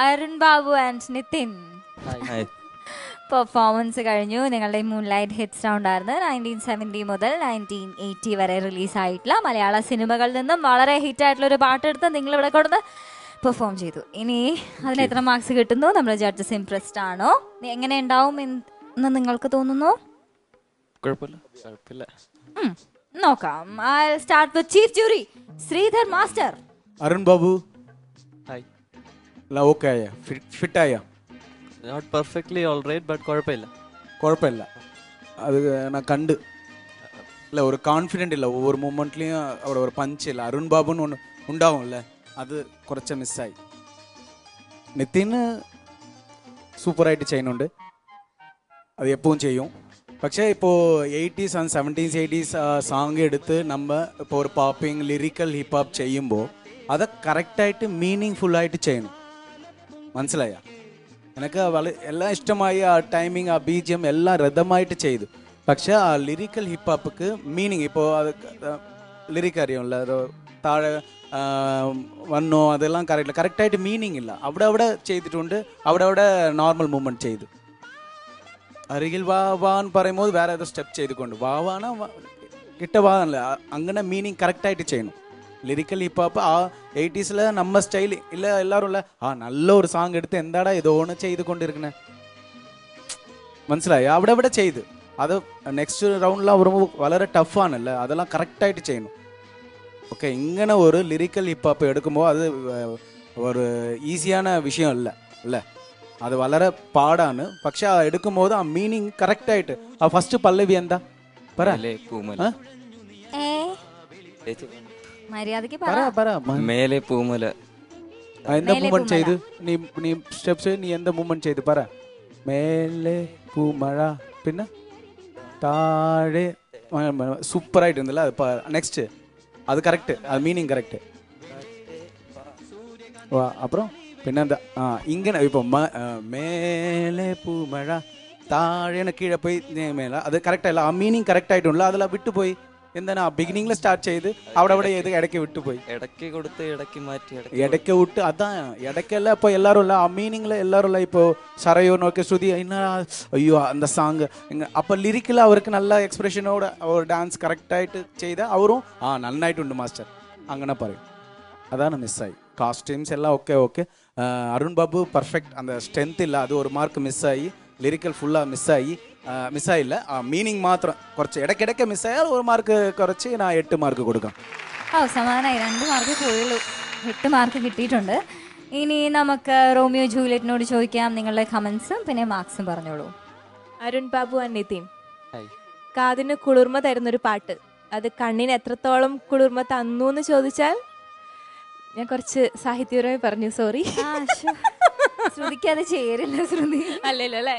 അരുൺ ബാബു ആൻഡ് നിതിൻ പെർഫോമൻസ് കഴിഞ്ഞു. നിങ്ങളുടെ മൂൺലൈറ്റ് ഹിറ്റ്സ് റൗണ്ട് ആയിരുന്നു 1970 മുതൽ 1980 വരെ റിലീസായിട്ടുള്ള മലയാള സിനിമകളിൽ നിന്നും വളരെ ഹിറ്റായിട്ടുള്ള ഒരു പാട്ടെടുത്ത് നിങ്ങളിവിടെ കൊടുത്ത് പെർഫോം ചെയ്തു. ഇനി അതിന് എത്ര മാർക്സ് കിട്ടുന്നു? നമ്മുടെ ജഡ്ജസ് ഇംപ്രസ്ഡ് ആണോ? എങ്ങനെ ഉണ്ടാവും എന്ന് നിങ്ങൾക്ക് തോന്നുന്നു? നോക്കാം. I'll start with Chief Jury Sridhar master. Arun Babu okay ആയ, ഫിറ്റ് ആയ? Not perfectly all right, but കുഴപ്പമില്ല. അത് நான் கண்டு இல்லை, ஒரு கான்ஃபிடென்ட் இல்லை, ஒவ்வொரு மூமெண்ட்லேயும் அவரோட ஒரு பஞ்ச் இல்லை. அருண் பாபுன்னு ஒன்று உண்டாகும்ல, அது കുറച്ച് മിസ്സായി. നിതിന് സൂപ്പറായിട്ട് ചെയ്യുന്നുണ്ട്, അത് എപ്പോഴും ചെയ്യും. പക്ഷേ ഇപ്പോൾ 80s and 70s 80s song എടുത്ത് നമ്മൾ ഇപ്പോൾ ഒരു പോപ്പിംഗ് ലിറിക്കൽ ഹിപ്പ് ഹോപ്പ് ചെയ്യുമ്പോൾ അത് കറക്റ്റായിട്ട് മീനിങ് ഫുള്ളായിട്ട് ചെയ്യണം. മനസ്സിലായ? എനിക്ക് എല്ലാം ഇഷ്ടമായി. ആ ടൈമിങ്, ആ ബീജിയം എല്ലാം രഥമായിട്ട് ചെയ്തു. പക്ഷേ ആ ലിറിക്കൽ ഹിപ്പ് ഹോപ്പിക്ക് മീനിങ്, ഇപ്പോൾ അത് ലിറിക്ക് അറിയുമല്ലോ, അത് താഴെ വന്നോ അതെല്ലാം കറക്റ്റായിട്ട് മീനിങ് ഇല്ല. അവിടെ ചെയ്തിട്ടുണ്ട്, അവിടെ നോർമൽ മൂവ്മെൻറ്റ് ചെയ്തു. അരികിൽ വാ വാ എന്ന് പറയുമ്പോൾ വേറെ ഏതോ സ്റ്റെപ്പ് ചെയ്തുകൊണ്ട് വാ വാണ കിട്ട വാ എന്നല്ല അങ്ങനെ മീനിങ് കറക്റ്റായിട്ട് ചെയ്യണം. ലിറിക്കൽ ഹിപ്പാപ്പ് ആ 80s நம்ம സ്റ്റൈൽ ഇല്ല എല്ലാവരും നല്ല ഒരു സോങ് എടുത്ത് എന്താടാ ഇതോണ് ചെയ്ത് കൊണ്ടിരിക്കണേ മനസ്സിലായി. അവിടെ ഇവിടെ ചെയ്ത് അത് നെക്സ്റ്റ് റൗണ്ടിലാണ് വരുമ്പോൾ വളരെ ടഫാണല്ലേ, അതെല്ലാം കറക്റ്റായിട്ട് ചെയ്യണം. ഓക്കെ, ഇങ്ങനെ ഒരു ലിറിക്കൽ ഹിപ്പാപ്പ് എടുക്കുമ്പോൾ അത് ഒരു ഈസിயான விஷயம் അല്ല അല്ലേ, അത് വളരെ പാടാണ്. പക്ഷെ ആ എടുക്കുമ്പോൾ ആ മീനിങ് കറക്റ്റായിട്ട് ആ ഫസ്റ്റ് പല്ലവി എന്താ പറ മര്യാദക്ക് മേലെ പൂമല എന്താ മൂവ്മെന്റ് ചെയ്ത് നീ സ്റ്റെപ്സ് നീ എന്താ മൂവ്മെന്റ് ചെയ്ത് പറ. മേലെ പൂമഴ പിന്നെ താഴെ സൂപ്പർ ആയിട്ടുണ്ടല്ലോ. അത് നെക്സ്റ്റ് അത് കറക്റ്റ്, അത് മീനിങ് കറക്റ്റ്. അപ്പുറം പിന്നെന്താ ഇങ്ങനെ ഇപ്പൊ മേലെ പൂമഴ താഴെ കീഴെ പോയി മേല അത് കറക്റ്റ് അല്ല, ആ മീനിങ് കറക്റ്റ് ആയിട്ടുള്ള അതെല്ലാം വിട്ടുപോയി. എന്താണ് ബിഗിനിങ്ങിൽ സ്റ്റാർട്ട് ചെയ്ത് അവിടെ അവിടെ ചെയ്ത് ഇടയ്ക്ക് വിട്ടുപോയി, ഇടയ്ക്ക് കൊടുത്ത് ഇടയ്ക്ക് മാറ്റി ഇടയ്ക്ക് വിട്ട്. അതാണ് ഇടയ്ക്കല്ല ഇപ്പോൾ എല്ലാവരും ഉള്ള ആ മീനിങ്ങിൽ എല്ലാവരും ഉള്ള ഇപ്പോൾ സറയോ നോക്കി ശ്രുതി ഇന്ന അയ്യോ அந்த சாங் അപ്പോൾ ലിറിക്കിൽ അവർക്ക് നല്ല എക്സ്പ്രഷനോട് അവർ ഡാൻസ് കറക്റ്റായിട്ട് ചെയ്താൽ അവരും നന്നായിട്ടുണ്ട് മാസ്റ്റർ അങ്ങനെ പറയും. അതാണ് മിസ്സായി. காஸ்டியூம்ஸ் எல்லாம் ஓகே. அருண் பாபு பர்ஃபெக்ட், அந்த ஸ்ட்ரென்த் இல்லை, அது ஒரு மார்க் மிஸ் ஆகி லிரிக்கல் ஃபுல்லாக மிஸ் ஆகிല്ല, மீனிங் മാത്രം കുറച്ച് ഇടയ്ക്കിടയ്ക്ക് മിസ്സായാൽ ഒരു മാർക്ക് കുറച്ച് ഞാൻ 8 മാർക്ക് കൊടുക്കാം. സമാധാനമായി 2 മാർക്ക് പോയുള്ളൂ, 8 മാർക്ക് കിട്ടിയിട്ടുണ്ട്. ഇനി നമുക്ക് റോമിയോ ജൂലിയറ്റിനോട് ചോദിക്കാം നിങ്ങളുടെ കമന്റ്സും പിന്നെ മാർക്സും പറഞ്ഞോളൂ. അരുൺ ബാബു ആൻഡ് നിതിൻ, കാതിന് കുളിർമ തരുന്നൊരു പാട്ട്, അത് കണ്ണിന് എത്രത്തോളം കുളിർമ തന്നു എന്ന് ചോദിച്ചാൽ ഞാൻ കുറച്ച് സാഹിത്യപരമായി പറഞ്ഞു, സോറി. ശ്രുതിക്കത് ചേരില്ല ശ്രുതി. അല്ലല്ലോ അല്ലേ,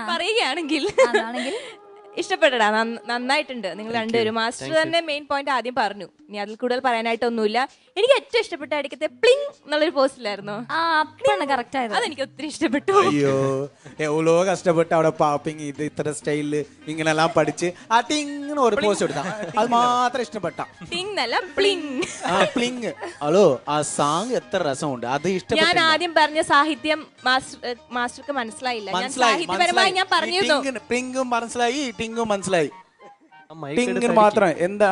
പറയുകയാണെങ്കിൽ ഇഷ്ടപ്പെട്ടടാ, നന്നായിട്ടുണ്ട് നിങ്ങൾ രണ്ടുപേരും. മാസ്റ്റർ തന്നെ മെയിൻ പോയിന്റ് ആദ്യം പറഞ്ഞു, ഇനി അതിൽ കൂടുതൽ പറയാനായിട്ടൊന്നുമില്ല. എനിക്ക് ഏറ്റവും ഇഷ്ടപ്പെട്ട അടിക്കത്തെ പ്ലിങ് എന്നുള്ളൊരു പോസ്റ്റിലായിരുന്നു, അതെനിക്ക് ഒത്തിരി ഇഷ്ടപ്പെട്ടു. അയ്യോ എവ്വളോ കഷ്ടപ്പെട്ട് അവിടെ പാപ്പിങ് ഇത് ഇത്ര സ്റ്റൈലില് ഇങ്ങനെല്ലാം പഠിച്ച് ആ ടിങ്ങനെ ഒരു പോസ്റ്റ് എടുത്താ അത് മാത്രം ഇഷ്ടപ്പെട്ട പ്ലിങ്. ഹലോ ആ സോങ് എത്ര രസമുണ്ട്, അത് ഇഷ്ടപ്പെട്ടു. ഞാൻ ആദ്യം പറഞ്ഞ സാഹിത്യം മാസ്റ്റർക്ക് മനസ്സിലായില്ല, ഞാൻ സാഹിത്യപരമായി ഞാൻ പറഞ്ഞിരുന്നു. പ്ലിങ്ങും മനസ്സിലായി, ടിങ്ങും മനസ്സിലായി, ടിങ്ങിന് മാത്രം എന്താ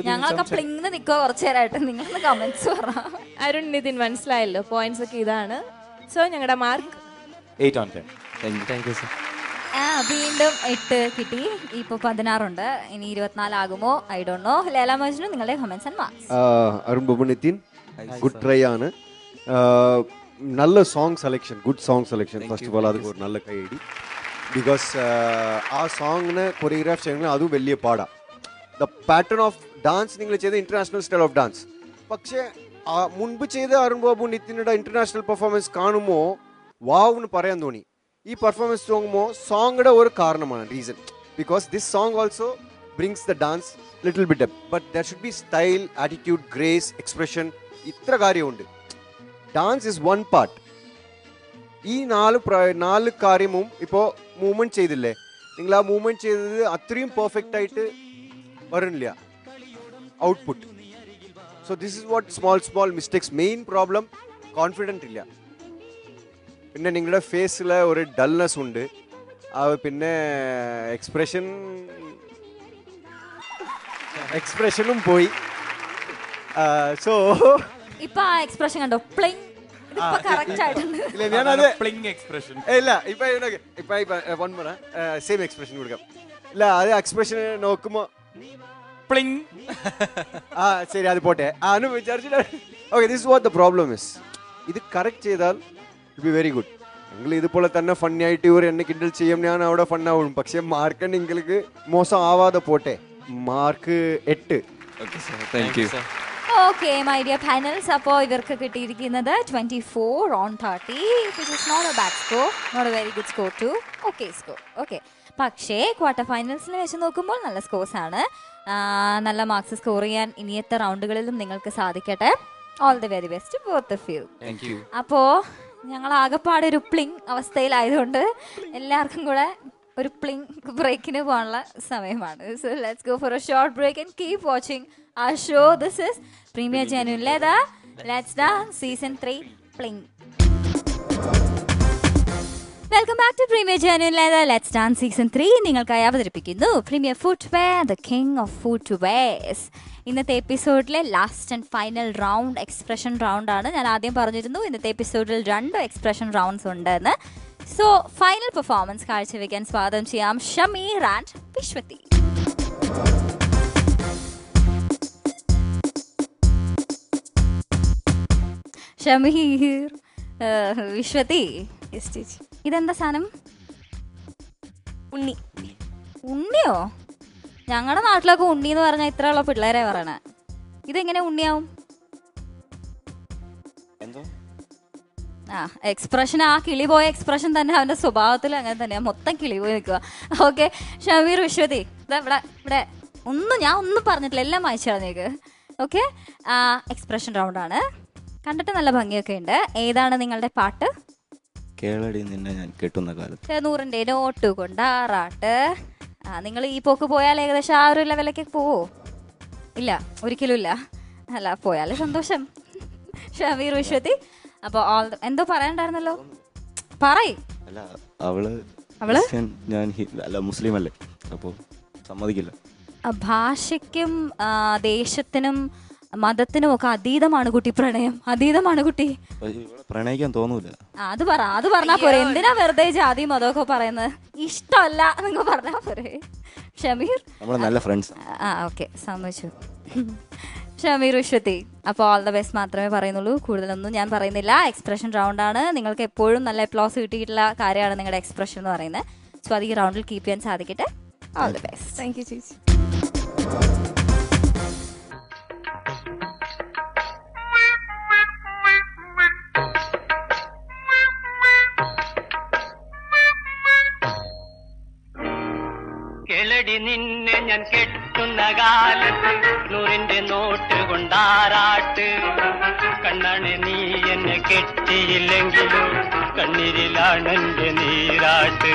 ഞങ്ങളൊക്കെ പ്ലിങ് നിൽക്കോ കുറച്ചു നേരമായിട്ട്, നിങ്ങളുടെ കമന്റ്സ് പറ. അരുൺ നിതിൻ മനസ്സിലായല്ലോ, പോയിന്റ്സ് ഒക്കെ ഇതാണ്. സോ ഞങ്ങളുടെ mark 8 on 10. Thank you sir. വീണ്ടും 8 കിട്ടി, ഇപ്പൊ 16 ഉണ്ട്, ഇനി 24 ആകുമോ I don't know. Laila Majnu നിങ്ങളുടെ comments and marks. Arun Babu Nitin good try ആണ്, നല്ല song selection, good song selection. First of all അത് ഒരു നല്ല കൈയടി. ബിക്കോസ് ആ സോങ്ങിന് കൊറിയോഗ്രാഫ് ചെയ്യണമെങ്കിൽ അതും വലിയ പാടാണ്. ദ പാറ്റേൺ ഓഫ് ഡാൻസ് നിങ്ങൾ ചെയ്ത ഇന്റർനാഷണൽ സ്റ്റൈൽ ഓഫ് ഡാൻസ്. പക്ഷേ മുൻപ് ചെയ്ത അരുൺ ബാബു നിതിനുടെ ഇന്റർനാഷണൽ പെർഫോമൻസ് കാണുമ്പോൾ വാവ് എന്ന് പറയാൻ തോന്നി. ഈ പെർഫോമൻസ് നോക്കുമ്പോൾ സോങ്ങിയുടെ ഒരു കാരണമാണ് reason. Because this song also brings the dance little bit up, but there should be style, attitude, grace, expression, ഇത്ര കാര്യമുണ്ട്. Dance is one part. ഈ 4 കാര്യവും ഇപ്പോൾ മൂവ്മെന്റ് ചെയ്തില്ലേ, നിങ്ങൾ ആ മൂവ്മെന്റ് ചെയ്തത് അത്രയും പെർഫെക്റ്റ് ആയിട്ട് വരുന്നില്ല output. So this is what small mistakes. Main problem confident ഇല്ല. പിന്നെ നിങ്ങളുടെ ഫേസിൽ ഒരു ഡൾനെസ് ഉണ്ട്, പിന്നെ എക്സ്പ്രഷനും പോയി. സോ ഇപ്പൊ ആ എക്സ്പ്രഷൻ കണ്ടോ, പ്ലിങ് സെയിം എക്സ്പ്രഷൻ കൊടുക്കാം. ഇല്ല അത് എക്സ്പ്രഷൻ നോക്കുമ്പോ ശരി അത് പോട്ടെ വിചാരിച്ചിട്ട്. Okay, this what the problem is. ഇത് കറക്റ്റ് ചെയ്താൽ ഇറ്റ് ബി വെരി ഗുഡ്. നിങ്ങൾ ഇതുപോലെ തന്നെ ഫണ്ണി ആയിട്ട് ഇവർ എന്നെ കിൻഡൽ ചെയ്യും, ഞാൻ അവിടെ ഫണ്ണാവും. പക്ഷെ മാർക്ക് നിങ്ങൾക്ക് മോശം ആവാതെ പോട്ടെ. Mark 8. Okay my dear finals, അപ്പോൾ ഇവർക്ക് കിട്ടിയിരിക്കുന്നത് 24 on 30, which is not a bad score, not a very good score too. Okay score, okay. പക്ഷേ ക്വാർട്ടർ ഫൈനൽസിൽ വെച്ച് നോക്കുമ്പോൾ നല്ല സ്കോർസ് ആണ്. നല്ല മാർക്സ് സ്കോർ ചെയ്യാൻ ഇനിയത്തെ റൗണ്ടുകളിലും നിങ്ങൾക്ക് സാധിക്കട്ടെ. All the very best both of you. അപ്പോൾ ഞങ്ങൾ ആകെപ്പാടെ ഒരു പ്ലിങ് അവസ്ഥയിലായതുകൊണ്ട് എല്ലാവർക്കും കൂടെ ഒരു പ്ലിങ് ബ്രേക്കിന് പോകാനുള്ള സമയമാണ്. So let's go for a short break and keep watching our show. This is Premier Genuine Leather. Let's Dance Season 3 Pling. Welcome back to premier genuine let's dance season 3 നിങ്ങൾക്കായി അവതരിപ്പിക്കുന്നു premier footwear the king of footwears. ഇന്നത്തെ എപ്പിസോഡിലെ last and final round expression round ആണ്. ഞാൻ ആദ്യം പറഞ്ഞിരുന്നു ഇന്നത്തെ എപ്പിസോഡിൽ 2 എക്സ്പ്രഷൻ റൗണ്ട്സ് ഉണ്ടെന്ന്. സോ ഫൈനൽ പെർഫോമൻസ് കാഴ്ചവെക്കാൻ സ്വാഗതം ചെയ്യാം ഷമീർ ആൻഡ് വിശ്വതി. ഷമീർ, വിശ്വതി, ഇതെന്താ സാധനം? ഉണ്ണി. ഉണ്ണിയോ? ഞങ്ങളുടെ നാട്ടിലൊക്കെ ഉണ്ണി എന്ന് പറഞ്ഞാൽ ഇത്രയുള്ള പിള്ളേരെ പറയണേ. ഇതെങ്ങനെ ഉണ്ണിയാവും? ആ എക്സ്പ്രഷൻ, ആ കിളി പോയ എക്സ്പ്രഷൻ തന്നെ അവന്റെ സ്വഭാവത്തിൽ അങ്ങനെ തന്നെയാ, മൊത്തം കിളി പോയി നിൽക്കുക. ഓക്കെ ഷമീർ, വിശ്വതി, ഇതാ ഇവിടെ ഞാൻ ഒന്നും പറഞ്ഞിട്ടില്ല, എല്ലാം വായിച്ചു കളഞ്ഞേക്ക്. Okay, expression റൗണ്ടാണ്. കണ്ടിട്ട് നല്ല ഭംഗിയൊക്കെ ഉണ്ട്. ഏതാണ് നിങ്ങളുടെ പാട്ട്? കേളടി നിന്നെ ഞാൻ കെട്ടുന്ന കാലത്ത്. 100ന്റെ നോട്ട് കൊണ്ടാറാട്ട്. നിങ്ങൾ ഈ പോക്ക് പോയാൽ ഏകദേശം ആ ഒരു ലെവലൊക്കെ പോവോ? ഇല്ല, ഒരിക്കലും ഇല്ല. അല്ല, പോയാലേ സന്തോഷം. ഷമീർ, വിശ്വതി, അപ്പൊ എന്തോ പറയാണ്ടായിരുന്നല്ലോ, പറയ്. അല്ല, അവള് ഞാൻ അല്ല മുസ്ലിം അല്ലേ, അപ്പൊ സമ്മതിക്കില്ല. ഭാഷയ്ക്കും ദേശത്തിനും മതത്തിനും ഒക്കെ അതീതമാണ് കുട്ടി പ്രണയം, അതീതമാണ് കുട്ടി. പ്രണയിക്കാൻ തോന്നൂല. അത് പറഞ്ഞാ പോരെ, എന്തിനാ വെറുതെ ജാതി മതമൊക്കെ പറയുന്നത്? ഇഷ്ടമല്ല നിങ്ങൾ പറഞ്ഞാ പോരെ. ഷമീർ, നമ്മള് നല്ല ഫ്രണ്ട്സ്. ഓക്കെ, സമ്മതിച്ചു. ഷമീർ, വിശ്വതി, അപ്പോൾ ഓൾ ദ ബെസ്റ്റ് മാത്രമേ പറയുന്നുള്ളൂ, കൂടുതലൊന്നും ഞാൻ പറയുന്നില്ല. എക്സ്പ്രഷൻ റൗണ്ടാണ്. നിങ്ങൾക്ക് എപ്പോഴും നല്ല അപ്ലോസ് കിട്ടിയിട്ടുള്ള കാര്യമാണ് നിങ്ങളുടെ എക്സ്പ്രഷൻ എന്ന് പറയുന്നത്. സോ അത് ഈ റൗണ്ടിൽ കീപ്പ് ചെയ്യാൻ സാധിക്കട്ടെ. All the best. Thank you ചേച്ചി. കേളടി നിന്നെ ഞാൻ കെട്ടുന്ന കാലത്ത് 100ന്റെ നോട്ട് കൊണ്ടാറാട്ട്. കണ്ണാണ് നീ എന്നെ കെട്ടിയില്ലെങ്കിലും കണ്ണീരിലാണെന്റെ നീരാട്ട്,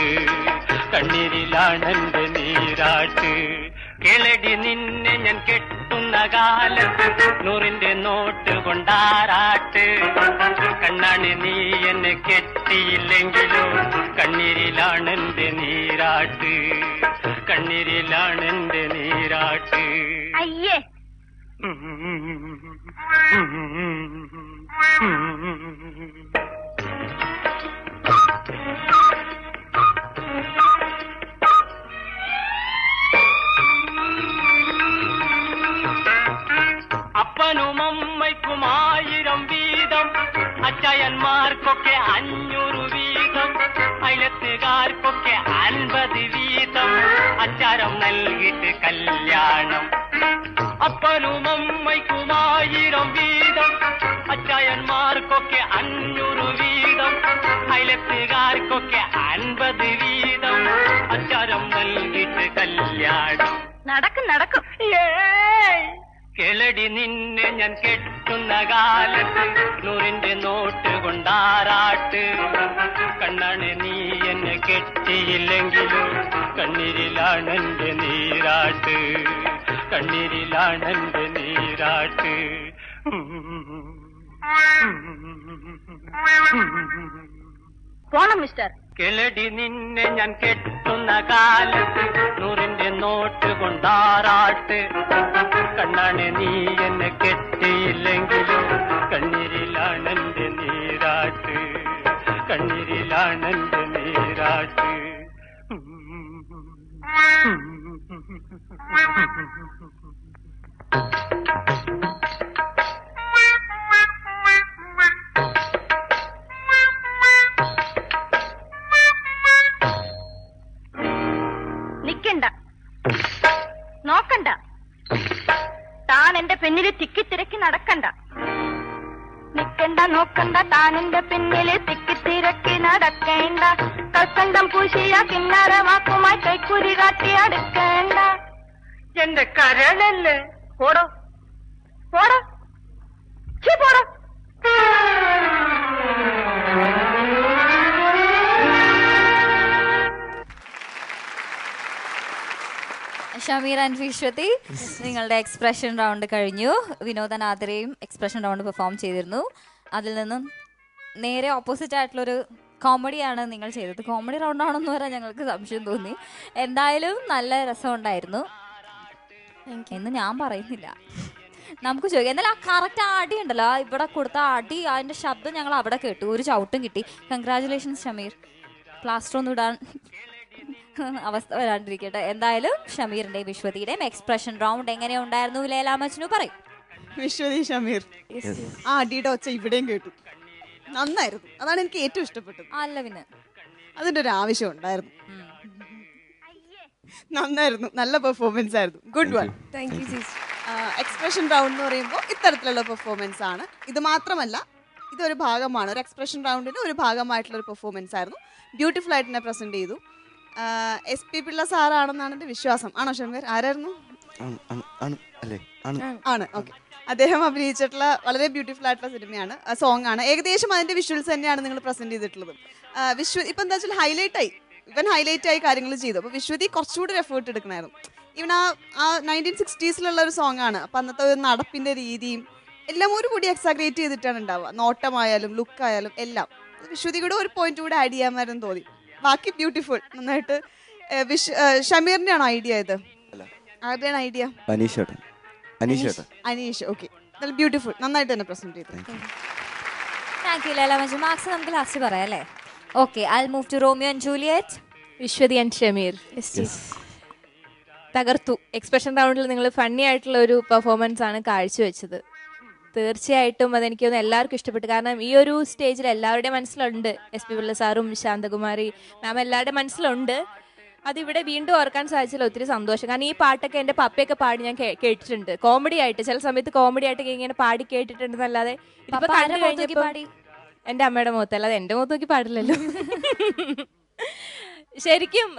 കണ്ണീരിലാണെന്റെ നീരാട്ട്. കേളടി നിന്നെ ഞാൻ കെട്ടുന്ന കാലത്ത് 100ന്റെ നോട്ട് കൊണ്ടാറാട്ട്. കണ്ണാണ് നീ എന്നെ കെട്ടിയില്ലെങ്കിലും കണ്ണീരിലാണെന്റെ നീരാട്ട്, കണ്ണീരിലാണെന്റെ നീരാട്ട്. അയ്യേ, അപ്പനും അമ്മയ്ക്കും 1000 വീതം, അച്ചായന്മാർക്കൊക്കെ 500 വീതം, അയലത്തുകാർക്കൊക്കെ 50 വീതം, അച്ചാരം നൽകിയിട്ട് കല്യാണം. അപ്പനും അമ്മയ്ക്കും 1000 വീതം, അച്ചായന്മാർക്കൊക്കെ 500 വീതം, അയലത്തുകാർക്കൊക്കെ 50 വീതം, അച്ചാരം നൽകിയിട്ട് കല്യാണം. നടക്കും. കേളടി നിന്നെ ഞാൻ കെട്ടുന്ന കാലത്ത് 100ന്റെ നോട്ട് കൊണ്ടാറാട്ട്. കണ്ണാണ് നീ എന്നെ കെട്ടിയില്ലെങ്കിലും കണ്ണീരിലാണെന്റെ നീരാട്ട്, കണ്ണീരിലാണെന്റെ നീരാട്ട്. പോണം മിസ്റ്റർ. കേളടി നിന്നെ ഞാൻ കെട്ടുന്ന കാലത്ത് 100ന്റെ നോട്ട് കൊണ്ടാറാട്ട്. കണ്ണാണ് നീ എന്നെ കെട്ടിയില്ലെങ്കിലും കണ്ണീരിലാണെന്റെ നീരാട്ട്, കണ്ണീരിലാണെന്റെ നീരാട്ട്. നിക്കണ്ട, നോക്കണ്ട, താൻ എന്റെ പിന്നില് തിക്കിത്തിരക്കി നടക്കണ്ട. നിക്കണ്ട, നോക്കണ്ട, താൻ എന്റെ പിന്നില് തിക്കിത്തിരക്കി നടക്കേണ്ട. കൽക്കണ്ടം പൂശിയ കിന്നാര വാക്കുമായി കൈക്കുരി കാട്ടി അടുക്കേണ്ട. എന്റെ കരളല്ലേ, പോടോ പോടോ പോടോ. ഷമീർ ആൻഡ് വിശ്വതി, നിങ്ങളുടെ എക്സ്പ്രഷൻ റൗണ്ട് കഴിഞ്ഞു. വിനോദൻ ആതിരയും എക്സ്പ്രഷൻ റൗണ്ട് പെർഫോം ചെയ്തിരുന്നു. അതിൽ നിന്നും നേരെ ഓപ്പോസിറ്റ് ആയിട്ടുള്ളൊരു കോമഡിയാണ് നിങ്ങൾ ചെയ്തത്. കോമഡി റൗണ്ടാണെന്ന് പറയാൻ ഞങ്ങൾക്ക് സംശയം തോന്നി. എന്തായാലും നല്ല രസമുണ്ടായിരുന്നു എന്ന് ഞാൻ പറയുന്നില്ല. നമുക്ക് ചോദിക്കാം. എന്നാലും ആ കറക്റ്റ് അടി ഉണ്ടല്ലോ, ഇവിടെ കൊടുത്ത അടി, അതിൻ്റെ ശബ്ദം ഞങ്ങൾ അവിടെ കേട്ടു. ഒരു ചവിട്ടും കിട്ടി. കൺഗ്രാജുലേഷൻസ് ഷമീർ. പ്ലാസ്റ്റർ ഒന്നും ഇടാൻ അവസ്ഥ വരാണ്ടിരിക്കട്ടെ. എന്തായാലും ഷമീറിൻ്റെയും വിശ്വതിയുടെയും എക്സ്പ്രഷൻ റൗണ്ട് എങ്ങനെയുണ്ടായിരുന്നു ലൈല മജ്നു പറയും. വിശ്വതി ഷമീർ ആ അടിയുടെ ഒച്ച ഇവിടെയും കേട്ടു. നന്നായിരുന്നു. അതാണ് എനിക്ക് ഏറ്റവും ഇഷ്ടപ്പെട്ടത്. അല്ല പിന്നെ അതിൻ്റെ ഒരു ആവശ്യം ഉണ്ടായിരുന്നു. നന്നായിരുന്നു. നല്ല പെർഫോമൻസ് ആയിരുന്നു. Good one. താങ്ക് യു ചേച്ചി. എക്സ്പ്രഷൻ റൗണ്ട് എന്ന് പറയുമ്പോൾ ഇത്തരത്തിലുള്ള പെർഫോമൻസ് ആണ്. ഇത് മാത്രമല്ല, ഇതൊരു ഭാഗമാണ്. ഒരു എക്സ്പ്രഷൻ റൗണ്ടിന് ഒരു ഭാഗമായിട്ടുള്ള ഒരു പെർഫോമൻസ് ആയിരുന്നു. ബ്യൂട്ടിഫുൾ ആയിട്ട് തന്നെ പ്രസന്റ് ചെയ്തു. SP പിള്ള സാറാണെന്നാണ് എൻ്റെ വിശ്വാസം. ആണോ ഷമീർ? ആരായിരുന്നു? ആണ്. ഓക്കെ. അദ്ദേഹം അഭിനയിച്ചിട്ടുള്ള വളരെ ബ്യൂട്ടിഫുൾ ആയിട്ടുള്ള സിനിമയാണ്, സോങ് ആണ്. ഏകദേശം അതിന്റെ വിഷ്വൽസ് തന്നെയാണ് നിങ്ങൾ പ്രസന്റ് ചെയ്തിട്ടുള്ളത്. ഇപ്പം എന്താ വെച്ചാൽ ഹൈലൈറ്റ് ആയി കാര്യങ്ങൾ ചെയ്തു. അപ്പോൾ വിശ്വതി കുറച്ചുകൂടി എഫേർട്ട് എടുക്കണമായിരുന്നു. ഈവൻ ആ 1960s ഒരു സോങ് ആണ്. അപ്പം അന്നത്തെ ഒരു നടപ്പിന്റെ രീതിയും എല്ലാം ഒരു കൂടി എക്സാഗ്രേറ്റ് ചെയ്തിട്ടാണ് ഉണ്ടാവുക. നോട്ടമായാലും ലുക്കായാലും എല്ലാം. വിശ്വതി കൂടെ ഒരു പോയിന്റ് കൂടെ ആഡ് ചെയ്യാമായിരുന്നു തോന്നി. ബാക്കി ബ്യൂട്ടിഫുൾ. നന്നായിട്ട്. ഷമീറിന്റെ ആണോ ഐഡിയ ഇത്? ആരുടെയാണ് ഐഡിയ? അനീഷ്. ഓക്കെ. നല്ല ബ്യൂട്ടിഫുൾ. നന്നായിട്ട് തന്നെ പ്രസന്റ് ചെയ്തു. Thank you Laila Majnu. Marks നമുക്ക് ലാസ്റ്റ് പറയാം അല്ലേ? Okay. I move to Romeo and Juliet. Viswathi and Shameer തകർത്തു. എക്സ്പ്രഷൻ റൗണ്ടിൽ നിങ്ങൾ ഫണ്ണി ആയിട്ടുള്ള ഒരു പെർഫോമൻസ് ആണ് കാഴ്ചവെച്ചത്. തീർച്ചയായിട്ടും അതെനിക്ക് തോന്നുന്നു എല്ലാവർക്കും ഇഷ്ടപ്പെട്ടു. കാരണം ഈ ഒരു സ്റ്റേജിൽ എല്ലാവരുടെയും മനസ്സിലുണ്ട്. SP പിള്ള സാറും ശാന്തകുമാരി മാം എല്ലാവരുടെയും മനസ്സിലുണ്ട്. അതിവിടെ വീണ്ടും ഓർക്കാൻ സാധിച്ചല്ലോ. ഒത്തിരി സന്തോഷം. കാരണം ഈ പാട്ടൊക്കെ എൻ്റെ പപ്പയൊക്കെ പാടി ഞാൻ കേട്ടിട്ടുണ്ട്. കോമഡി ആയിട്ട് ചില സമയത്ത് കോമഡി ആയിട്ട് ഇങ്ങനെ പാടി കേട്ടിട്ടുണ്ടെന്നല്ലാതെ ഇതിപ്പോൾ കണ്ടു കഴിഞ്ഞപ്പോൾ എൻ്റെ അമ്മയുടെ മുഖത്ത്, അല്ലാതെ എൻ്റെ മുഖത്ത് നോക്കി പാടില്ലല്ലോ. ശരിക്കും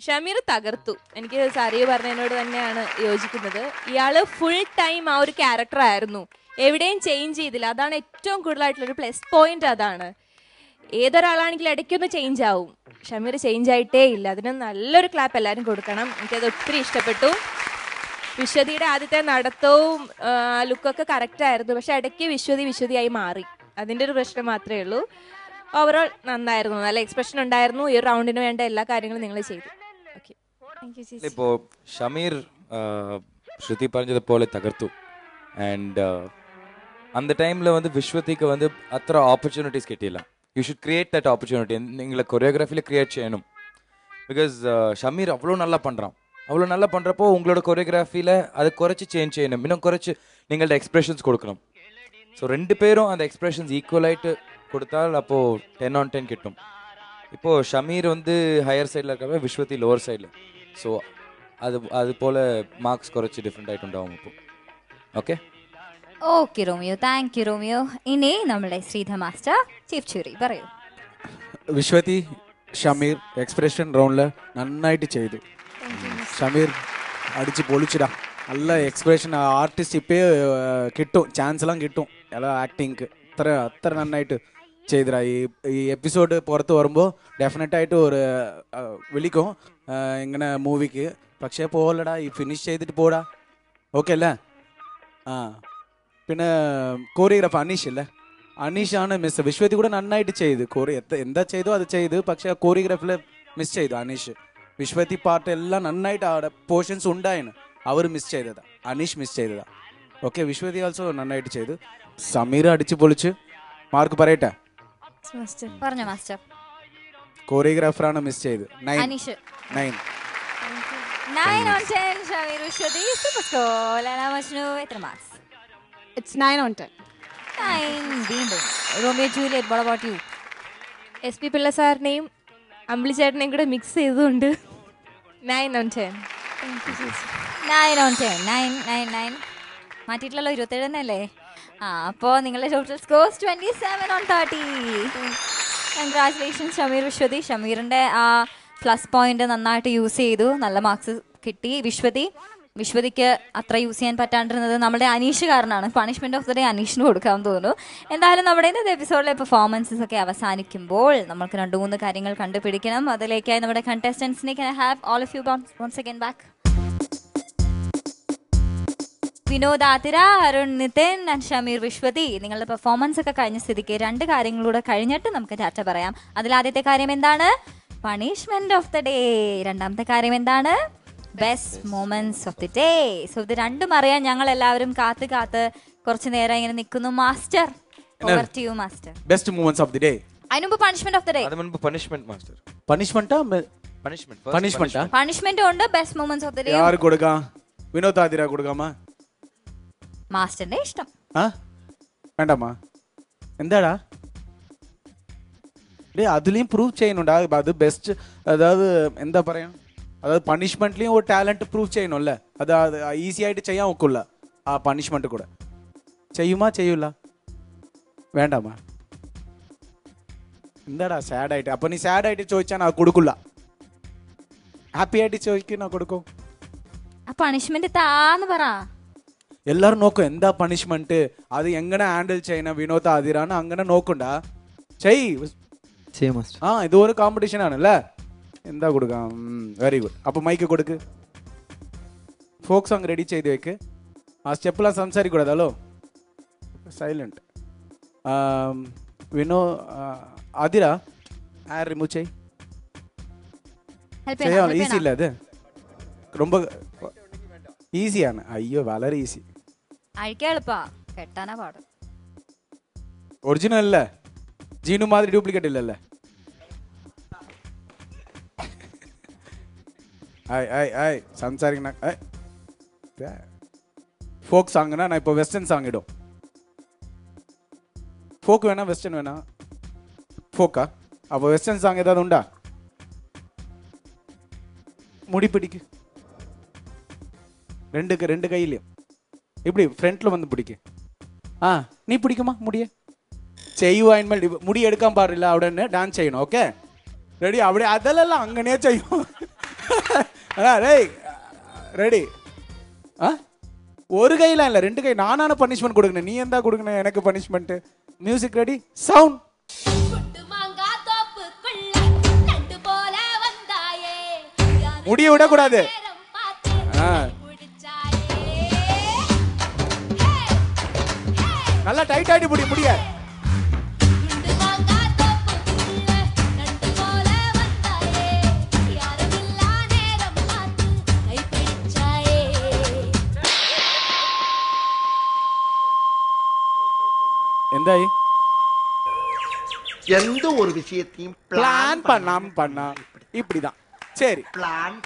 ഷമീർ തകർത്തു. എനിക്ക് സറിയ പറഞ്ഞതിനോട് തന്നെയാണ് യോജിക്കുന്നത്. ഇയാള് ഫുൾ ടൈം ആ ഒരു ക്യാരക്ടർ ആയിരുന്നു. എവിടെയും ചേഞ്ച് ചെയ്തില്ല. അതാണ് ഏറ്റവും കൂടുതലായിട്ടുള്ളൊരു പ്ലസ് പോയിന്റ്. അതാണ്. ഏതൊരാളാണെങ്കിലും ഇടയ്ക്കൊന്ന് ചേഞ്ച് ആവും. ഷമീർ ചേഞ്ച് ആയിട്ടേ ഇല്ല. അതിന് നല്ലൊരു ക്ലാപ്പ് എല്ലാവരും കൊടുക്കണം. എനിക്കത് ഒത്തിരി ഇഷ്ടപ്പെട്ടു. വിശ്വതിയുടെ ആദ്യത്തെ നടത്തവും ലുക്കൊക്കെ കറക്റ്റ് ആയിരുന്നു. പക്ഷെ ഇടയ്ക്ക് വിശ്വതിയായി മാറി. അതിൻ്റെ ഒരു പ്രശ്നം മാത്രമേ ഉള്ളൂ. ഓവറോൾ നന്നായിരുന്നു. നല്ല എക്സ്പ്രഷൻ ഉണ്ടായിരുന്നു. ഈ റൗണ്ടിന് വേണ്ട എല്ലാ കാര്യങ്ങളും നിങ്ങൾ ചെയ്തു. ഇപ്പോൾ ഷമീർ ശ്രുതി പറഞ്ഞതുപോലെ തകർത്തു. ആൻഡ് அந்த டைமில் வந்து விஸ்வதிக்கு வந்து அത്ര ஆப்பர்ச்சுனிட்டிஸ் கிட்டியிല്ല. You should create that opportunity. நீங்களை கொரியோகிராஃபியில் கிரியேட் செய்யணும். பிகாஸ் ஷமீர் அவ்வளோ நல்லா பண்ணுறான். அவ்வளோ நல்லா பண்ணுறப்போ உங்களோட கொரியோகிராஃபியில் அதை குறைச்சி சேஞ்ச் செய்யணும். இன்னும் குறைச்சி நீங்களோட எக்ஸ்பிரஷன்ஸ் கொடுக்கணும். ஸோ ரெண்டு பேரும் அந்த எக்ஸ்பிரஷன்ஸ் ஈக்குவலாயிட்டு கொடுத்தால் அப்போது 10 on 10 கிட்டும். இப்போது ஷமீர் வந்து ஹையர் சைடில் இருக்கிறப்ப விஸ்வதி லோவர் சைடில். ஸோ அது போல் மார்க்ஸ் குறைச்சி டிஃப்ரெண்ட் ஆகிட்டு ഉണ്ടാവും ഇപ്പോൾ. Okay. Okay Romeo. Thank you Romeo. ഇനി നമ്മുടെ ശ്രീധർ മാസ്റ്റർ ചീഫ് ച്യൂറി പറയൂ. വിശ്വതി ഷമീർ എക്സ്പ്രഷൻ റൗണ്ടിൽ നന്നായിട്ട് ചെയ്തു. ഷമീർ അടിച്ച് പൊളിച്ചിടാം. നല്ല എക്സ്പ്രഷൻ ആർട്ടിസ്റ്റ് ഇപ്പേ കിട്ടും. ചാൻസ് എല്ലാം കിട്ടും. എല്ലാ ആക്ടിങ് അത്ര നന്നായിട്ട് ചെയ്തിടാ. ഈ എപ്പിസോഡ് പുറത്ത് വരുമ്പോൾ ഡെഫിനറ്റായിട്ട് ഒരു വിളിക്കും ഇങ്ങനെ മൂവിക്ക്. പക്ഷേ പോലടാ, ഈ ഫിനിഷ് ചെയ്തിട്ട് പോടാ. ഓക്കെ അല്ലേ? പിന്നെ കോറിയോഗ്രാഫ് അനീഷ് അല്ലേ? അനീഷാണ് മിസ്. വിശ്വതി കൂടെ നന്നായിട്ട് ചെയ്ത്. എന്താ ചെയ്തോ അത് ചെയ്ത്. പക്ഷെ ആ കോറിയോഗ്രാഫിൽ മിസ് ചെയ്തു അനീഷ്. വിശ്വതി പാട്ട് എല്ലാം നന്നായിട്ട് അവിടെ പോർഷൻസ് ഉണ്ടായിരുന്നു. അവർ മിസ് ചെയ്തതാ. അനീഷ് മിസ് ചെയ്തതാ. ഓക്കെ. വിശ്വതി ഓൾസോ നന്നായിട്ട് ചെയ്തു. സമീർ അടിച്ച് പൊളിച്ച്. മാർക്ക് പറയട്ടെ? പറഞ്ഞോ മാസ്റ്റർ. കോറിയോഗ്രാഫറാണ് മിസ് ചെയ്ത്. 9 on 10 Shameer Viswathi. Super score. Laila Majnu എത്ര മാർക്സ്? It's 9 on 10. 9 വീണ്ടും. Romeo Juliet, what about you? SP Pillai സാറിനെയും അമ്പിളി ചേട്ടനെയും കൂടെ മിക്സ് ചെയ്തുകൊണ്ട് 9 on 10. 9 on 10. 9 മാറ്റിയിട്ടുള്ളല്ലോ. 27 തന്നെ അല്ലേ? അപ്പോൾ നിങ്ങളുടെ total scores 27 on 30. Congratulations Shameer Viswathi. ഷമീറിൻ്റെ ആ പ്ലസ് പോയിന്റ് നന്നായിട്ട് യൂസ് ചെയ്തു. നല്ല മാർക്സ് കിട്ടി. വിശ്വതിക്ക് അത്ര യൂസ് ചെയ്യാൻ പറ്റാണ്ടിരുന്നത് നമ്മുടെ അനീഷ് കാരനാണ്. പണിഷ്മെന്റ് ഓഫ് ദ ഡേ അനീഷിന് കൊടുക്കാൻ തോന്നുന്നു. എന്തായാലും നമ്മുടെ ഇന്നത്തെ എപ്പിസോഡിലെ പെർഫോമൻസസ് ഒക്കെ അവസാനിക്കുമ്പോൾ നമുക്ക് 2-3 കാര്യങ്ങൾ കണ്ടുപിടിക്കണം. അതിലേക്കായി നമ്മുടെ കണ്ടസ്റ്റൻസിനെ can I have all of you once again back? Vinod Athira, Arun Nithin and Shameer Viswathi. നിങ്ങളുടെ പെർഫോമൻസ് ഒക്കെ കഴിഞ്ഞ സ്ഥിതിക്ക് 2 കാര്യങ്ങളൂടെ കഴിഞ്ഞിട്ട് നമുക്ക് ടാറ്റ പറയാം. അതിലാദ്യത്തെ കാര്യം എന്താണ്? Punishment of the day. രണ്ടാമത്തെ കാര്യം എന്താണ്? Best moments of the day. So ഇത് രണ്ടും അറിയാൻ ഞങ്ങൾ എല്ലാവരും കാത്ത് കുറച്ചു നേരം ഇങ്ങനെ നിൽക്കുന്നു. Master, over to you master. Best movements of the day. അതിനുമ്പ് പണിഷ്മെന്റ് ഓഫ് ദി ഡേ. അതിനുമുമ്പ് പണിഷ്മെന്റ് മാസ്റ്റർ. പണിഷ്മെന്റാ? പണിഷ്മെന്റ് ഉണ്ട്. Best moments of the day ആര് കൊടുക്കാം? വിനോദ് ആതിര കൊടുക്കാമാ? മാസ്റ്ററിന്റെ ഇഷ്ടം. വേണ്ടമ്മാ. എന്താടാ അതിലെയും പ്രൂവ് ചെയ്യുന്നുണ്ട്. അത് ബെസ്റ്റ്, അതായത് എന്താ പറയാ, അതായത് പണിഷ്മെന്റിലെയും ഒരു ടാലന്റ് പ്രൂവ് ചെയ്യണമല്ലേ. അത് ഈസി ആയിട്ട് ചെയ്യാൻ ഒക്കില്ല. ആ പണിഷ്മെന്റ് കൂടെ ചെയ്യുമാ ചെയ്യൂല? വേണ്ടമ്മാ. എന്താടാ സാഡായിട്ട്? അപ്പൊ നീ സാഡായിട്ട് ചോദിച്ചാൽ അത് കൊടുക്കില്ല. ഹാപ്പി ആയിട്ട് ചോദിക്കുന്ന കൊടുക്കും. ആ പണിഷ്മെന്റ് താന്ന് പറ. എല്ലാരും നോക്കും എന്താ പണിഷ്മെന്റ്, അത് എങ്ങനെ ഹാൻഡിൽ ചെയ്യുന്ന വിനോദ് ആതിരാണ് അങ്ങനെ നോക്കണ്ട. ഇതൊരു കോമ്പറ്റീഷൻ ആണല്ലേ. എന്താ കൊടുക്കാം? Very good. അപ്പൊ മൈക്ക് കൊടുക്ക്. ഫോക്ക് സോങ് റെഡി ചെയ്ത് വെക്ക്. ആ സ്റ്റെപ്പെല്ലാം സംസാരിക്കൂടാതല്ലോ. സൈലന്റ്. വിനോ ആതിര ആര് റിമൂവ് ചെയ്. ഈസി ഇല്ല, അത് ரொம்ப ഈസിയാണ്. അയ്യോ വളരെ ഈസി. ഒറിജിനൽ അല്ലേ? ജീനു മാതിരി ഡ്യൂപ്ലിക്കേറ്റ് ഇല്ലല്ലേ? സംസാരിക്കണ ഫോക്ക് സാങ്னா நான் இப்போ வெஸ்டர்ன் சாங் இடும். ஃபோக் வேணா வெஸ்டர்ன் வேணா? ஃபோக்கா? அப்போ வெஸ்டர்ன் சாங் ஏதாவது உண்டா? முடி பிடிக்கு. ரெண்டு கையிலையும் இப்படி ஃப்ரண்ட்ல வந்து பிடிக்கு. நீ பிடிக்குமா முடிய? ചെയ്യുവാൻ വേണ്ടി മുടി എടുക്കാൻ പാടില്ല. അവിടെ തന്നെ ഡാൻസ് ചെയ്യണം. Okay ready? അവിടെ അതല്ല അങ്ങനെ ചെയ്യും. റെഡി? ഒരു കൈയിലല്ല, 2 കൈ. നാനാണ് പണിഷ്മെന്റ് കൊടുക്കുന്നത്. നീ എന്താ കൊടുക്കുന്നത് എനിക്ക് പണിഷ്മെന്റ്? Music ready, sound. മുടി വിടக்கூடாது. நல்லா டைட் ஆயிட்டு முடிய. എന്തായി? எந்த ஒரு விஷயத்தையும் பிளான் பண்ணா இப்படிதான். சரி, பிளான்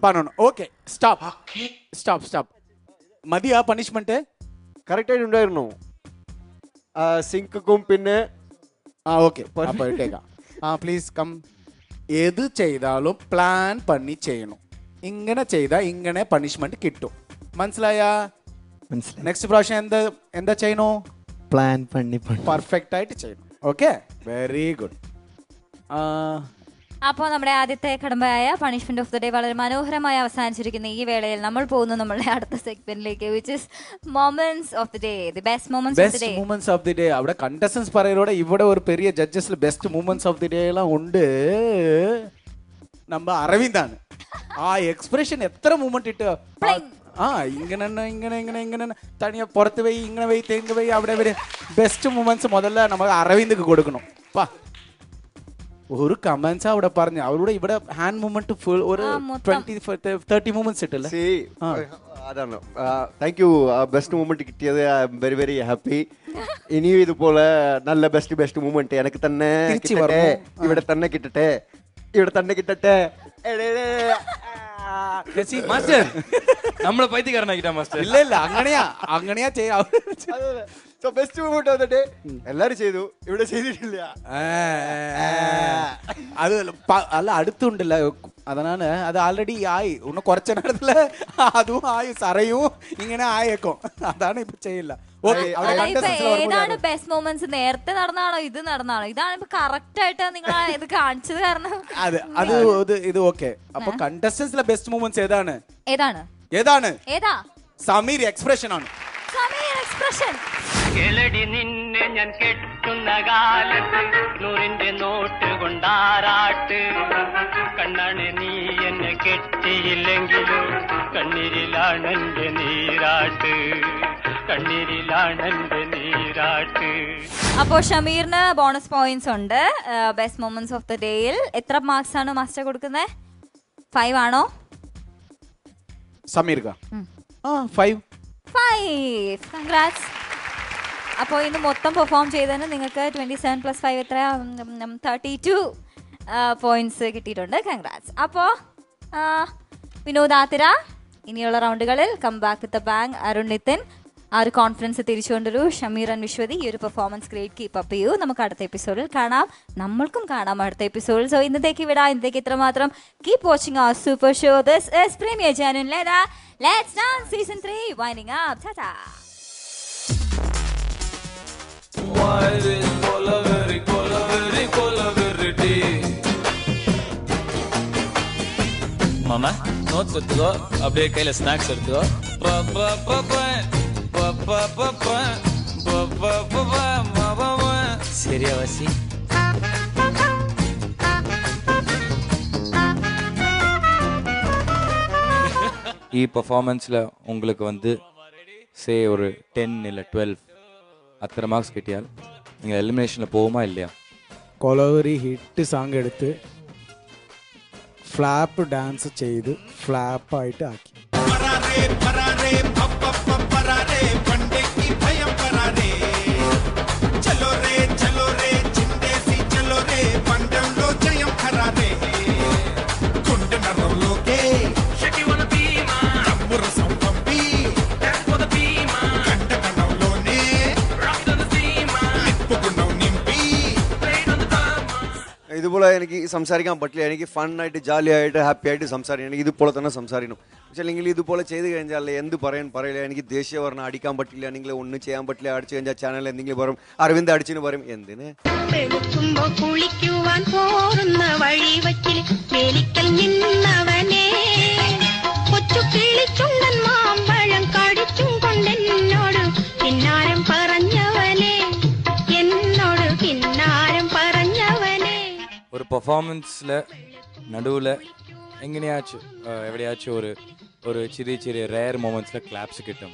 பண்ணணும். Okay, stop. മതിയാ പണിഷ്മെന്റ്? കറക്റ്റായിട്ട് ഉണ്ടായിരുന്നു. സിങ്കും പിന്നെ ഓക്കെ പ്ലീസ് കം. ഏത് ചെയ്താലും പ്ലാൻ പണി ചെയ്യണം. ഇങ്ങനെ ചെയ്താൽ ഇങ്ങനെ പണിഷ്മെന്റ് കിട്ടും. മനസ്സിലായാ? നെക്സ്റ്റ് പ്രാവശ്യം എന്താ ചെയ്യണോ? പ്ലാൻ പണി പെർഫെക്റ്റ് ആയിട്ട് ചെയ്യണം. Okay, very good. അപ്പോൾ നമ്മുടെ ആദ്യത്തെ കടമ്പയായ പണിഷ്മെന്റ് ഓഫ് ദി ഡേ വളരെ മനോഹരമായി അവസാനിച്ചിരിക്കുന്ന ഈ വേളയിൽ നമ്മൾ പോകുന്നു നമ്മളുടെ അടുത്ത സെഗ്മെന്റിലേക്ക്, which is moments of the day, the best moments of the day. Best moments of the day. അവിടെ കണ്ടസ്റ്റൻസ് പറയുന്നതോടെ ഇവിടെ ഒരു പെரிய ജഡ്ജസിൽ best moments of the day എല്ലാം ഉണ്ട്. നമ്മ അരവിന്ദാണ്. ആ എക്സ്പ്രഷൻ എത്ര മൂമെന്റ് ഇട്ട് ഇങ്ങനെ തനിയെ പുറത്ത് പോയി ഇങ്ങനെ പോയി തെങ്ങ് പോയി അവിടെ ബെസ്റ്റ് മൂമെന്റ്സ് മുതല നമുക്ക് അരവിന്ദ്ക്ക് കൊടുക്കണം. ഒരു കമന്റ്സ് അവിടെ പറഞ്ഞു. അവരുടെ ഇവിടെ ഹാൻഡ് മൂവ്മെന്റ് ഫുൾ ഒരു 20-30 മൂവ്മെന്റ്സ് ഇട്ടല്ലേ? അതാണ്. Thank you. ബെസ്റ്റ് മൂവ്മെന്റ് കിട്ടിയത് I am very very happy. ഇനിയും ഇതുപോലെ നല്ല ബെസ്റ്റ് മൂവ്മെന്റ് എനിക്ക് തന്നെ ഇവിടെ തന്നെ കിട്ടട്ടെ. മാസ്റ്റർ നമ്മളെ പൈത്തിക്കാരനാക്കിട്ടാ മാസ്റ്റർ. ഇല്ല അങ്ങനെയാ ചെയ്യാ. ബെസ്റ്റ് മൂവ്മെന്റ് വന്നിട്ട് എല്ലാരും ചെയ്തു, ഇവിടെ ചെയ്തിട്ടില്ല. അത് അല്ല അടുത്തുണ്ടല്ല, അതാണ്. അത് ആൾറെഡി ആയി. ഒന്ന് കുറച്ച നേരത്തില് അതും ആയി, സറയും ഇങ്ങനെ ആയേക്കും. അതാണ് ഇപ്പൊ ചെയ്യില്ല. ഏതാണ് ബെസ്റ്റ് മൊമെന്റ്സ്? നേരത്തെ നടന്നാണോ ഇത് നടന്നാണോ? ഇതാണ് ഇപ്പൊ കറക്റ്റ് ആയിട്ട് നിങ്ങൾ ഇത് കാണിച്ചത്. കാരണം ഇത് ഓക്കെ. അപ്പൊ കണ്ടസ്റ്റൻസിലെ ബെസ്റ്റ് മൂവ്മെന്റ്സ് ഏതാണ്? സമീർ എക്സ്പ്രഷൻ ആണ്. കേളടി നിന്നെ ഞാൻ കെട്ടുന്ന കാലത്ത് 100ന്റെ നോട്ട് കൊണ്ടാറാട്ട്. കണ്ണാണ് നീ എന്നെ കെട്ടിയില്ലെങ്കിലും കണ്ണീരിലാണ് എന്റെ നീരാട്ട്. പാട്ട് കണ്ണീരിലാണെന്റെ നീരാട്ട്. അപ്പോൾ ഷമീറിന് ബോണസ് പോയിന്റ്സ് ഉണ്ട്. ബെസ്റ്റ് മൊമെന്റ്സ് ഓഫ് ദ ഡേയിൽ എത്ര മാർക്സ് ആണ് മാസ്റ്റർ കൊടുക്കുന്നത്? 5 ആണോ? സമീർ 5. കൺഗ്രാറ്റ്സ്. അപ്പോൾ ഇന്ന് മൊത്തം പെർഫോം ചെയ്തതിന് നിങ്ങൾക്ക് 27 + 5 എത്ര 32 പോയിന്റ്സ് കിട്ടിയിട്ടുണ്ട്. കൺഗ്രാറ്റ്സ്. അപ്പോൾ വിനോദാതിര ഇനിയുള്ള റൗണ്ടുകളിൽ come back with the bang. Arun Nithin ആ ഒരു കോൺഫിഡൻസ് തിരിച്ചുകൊണ്ടൊരു ഷമീർ ആൻഡ് വിശ്വതി ഈ ഒരു പെർഫോമൻസ് ഗ്രേറ്റ് കീപ്പ് അപ്പ് ചെയ്യൂ. നമുക്ക് അടുത്ത എപ്പിസോഡിൽ കാണാം. നമ്മൾക്കും കാണാം അടുത്ത എപ്പിസോഡിൽ. സോ ഇന്നത്തേക്ക് വിടാം. ഇന്നത്തേക്ക് ഇത്രമാത്രം. Keep watching our super show. This is premier genuine leather. Let's dance season 3 winding up. Tata. மாமா நோட்ஸ் எடுத்துக்கோ, அப்படியே கையில ஸ்நாக்ஸ் எடுத்துக்கோ. சரியா வாசி? ഈ പെർഫോമൻസിൽ உங்களுக்கு வந்து സേ ഒരു 10 ഇല്ല 12 അത്ര മാർക്സ് കിട്ടിയാൽ നിങ്ങൾ എലിമിനേഷനിൽ പോകുമോ ഇല്ലയോ? കൊലവെറി ഹിറ്റ് സോങ് എടുത്ത് ഫ്ലാപ്പ് ഡാൻസ് ചെയ്ത് ഫ്ലാപ്പായിട്ട് ആക്കി. ഇതുപോലെ എനിക്ക് സംസാരിക്കാൻ പറ്റില്ല. എനിക്ക് ഫണ്ണായിട്ട് ജാലിയായിട്ട് ഹാപ്പി ആയിട്ട് സംസാരിക്കണം. എനിക്ക് ഇതുപോലെ തന്നെ സംസാരിക്കണം. പക്ഷെ അല്ലെങ്കിൽ ഇതുപോലെ ചെയ്ത് കഴിഞ്ഞാൽ എന്ത് പറയില്ല. എനിക്ക് ദേഷ്യം പറഞ്ഞാൽ അടിക്കാൻ പറ്റില്ല, നിങ്ങൾ ഒന്നും ചെയ്യാൻ പറ്റില്ല. അടിച്ചു കഴിഞ്ഞാൽ ചാനൽ എന്തെങ്കിലും പറയും, അരവിന്ദ് അടിച്ചിന് പറയും. എന്തിന് കുളിക്കുവാൻ പോറുന്ന വഴി വച്ചിൽ വേലിക്കൽ നിന്നവനെ കൊച്ചു കിളിച്ചുണ്ടൻ മാമ്പഴം കടിച്ചും കൊണ്ടെന്നോട് കിന്നാരം പറഞ്ഞവനെ, എന്നോട് കിന്നാരം പറഞ്ഞവനെ. ഒരു പെർഫോമൻസിൽ നടുவில் എങ്ങനെയാച്ചും എവിടെയാച്ചും ഒരു ചെറിയ റെയർ മൊമെൻറ്റ്സിൽ ക്ലാപ്സ് കിട്ടും.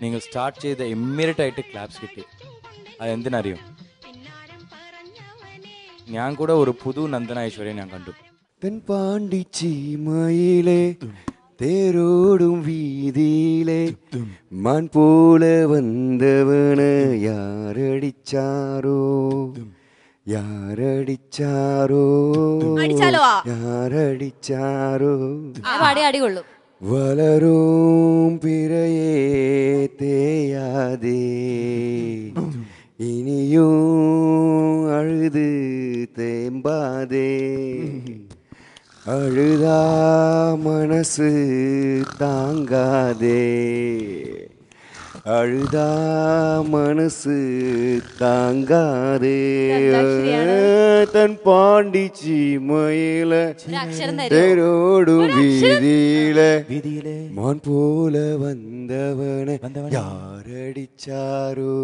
നിങ്ങൾ സ്റ്റാർട്ട് ചെയ്ത ഇമ്മീഡിയറ്റ് ആയിട്ട് ക്ലാപ്സ് കിട്ടി. അതെന്തിനറിയും? ഞാൻ കൂടെ ഒരു പുതു നന്ദന ഞാൻ കണ്ടു. പാണ്ടിച്ചീമയിലെ തേരോടും വീതിയിലെ മാൻ പോലെ വന്നവന് യാരടിച്ചാരോ യാരടിച്ചാരോ യാരടിച്ചാരോ അടികൊള്ളു വളരും പിറയേ തേയാതെ ഇനിയും അഴുത് തേമ്പാതെ അഴുതാ മനസ്സ് താങ്കാതെ അഴുതാ മനസ്സ് താങ്കാതെ തൻ പാണ്ടിച്ചീമയിലെ തേരോടും വീതിയിലെ മാൻ പോലെ വന്നവനെ യാരടിച്ചാരോ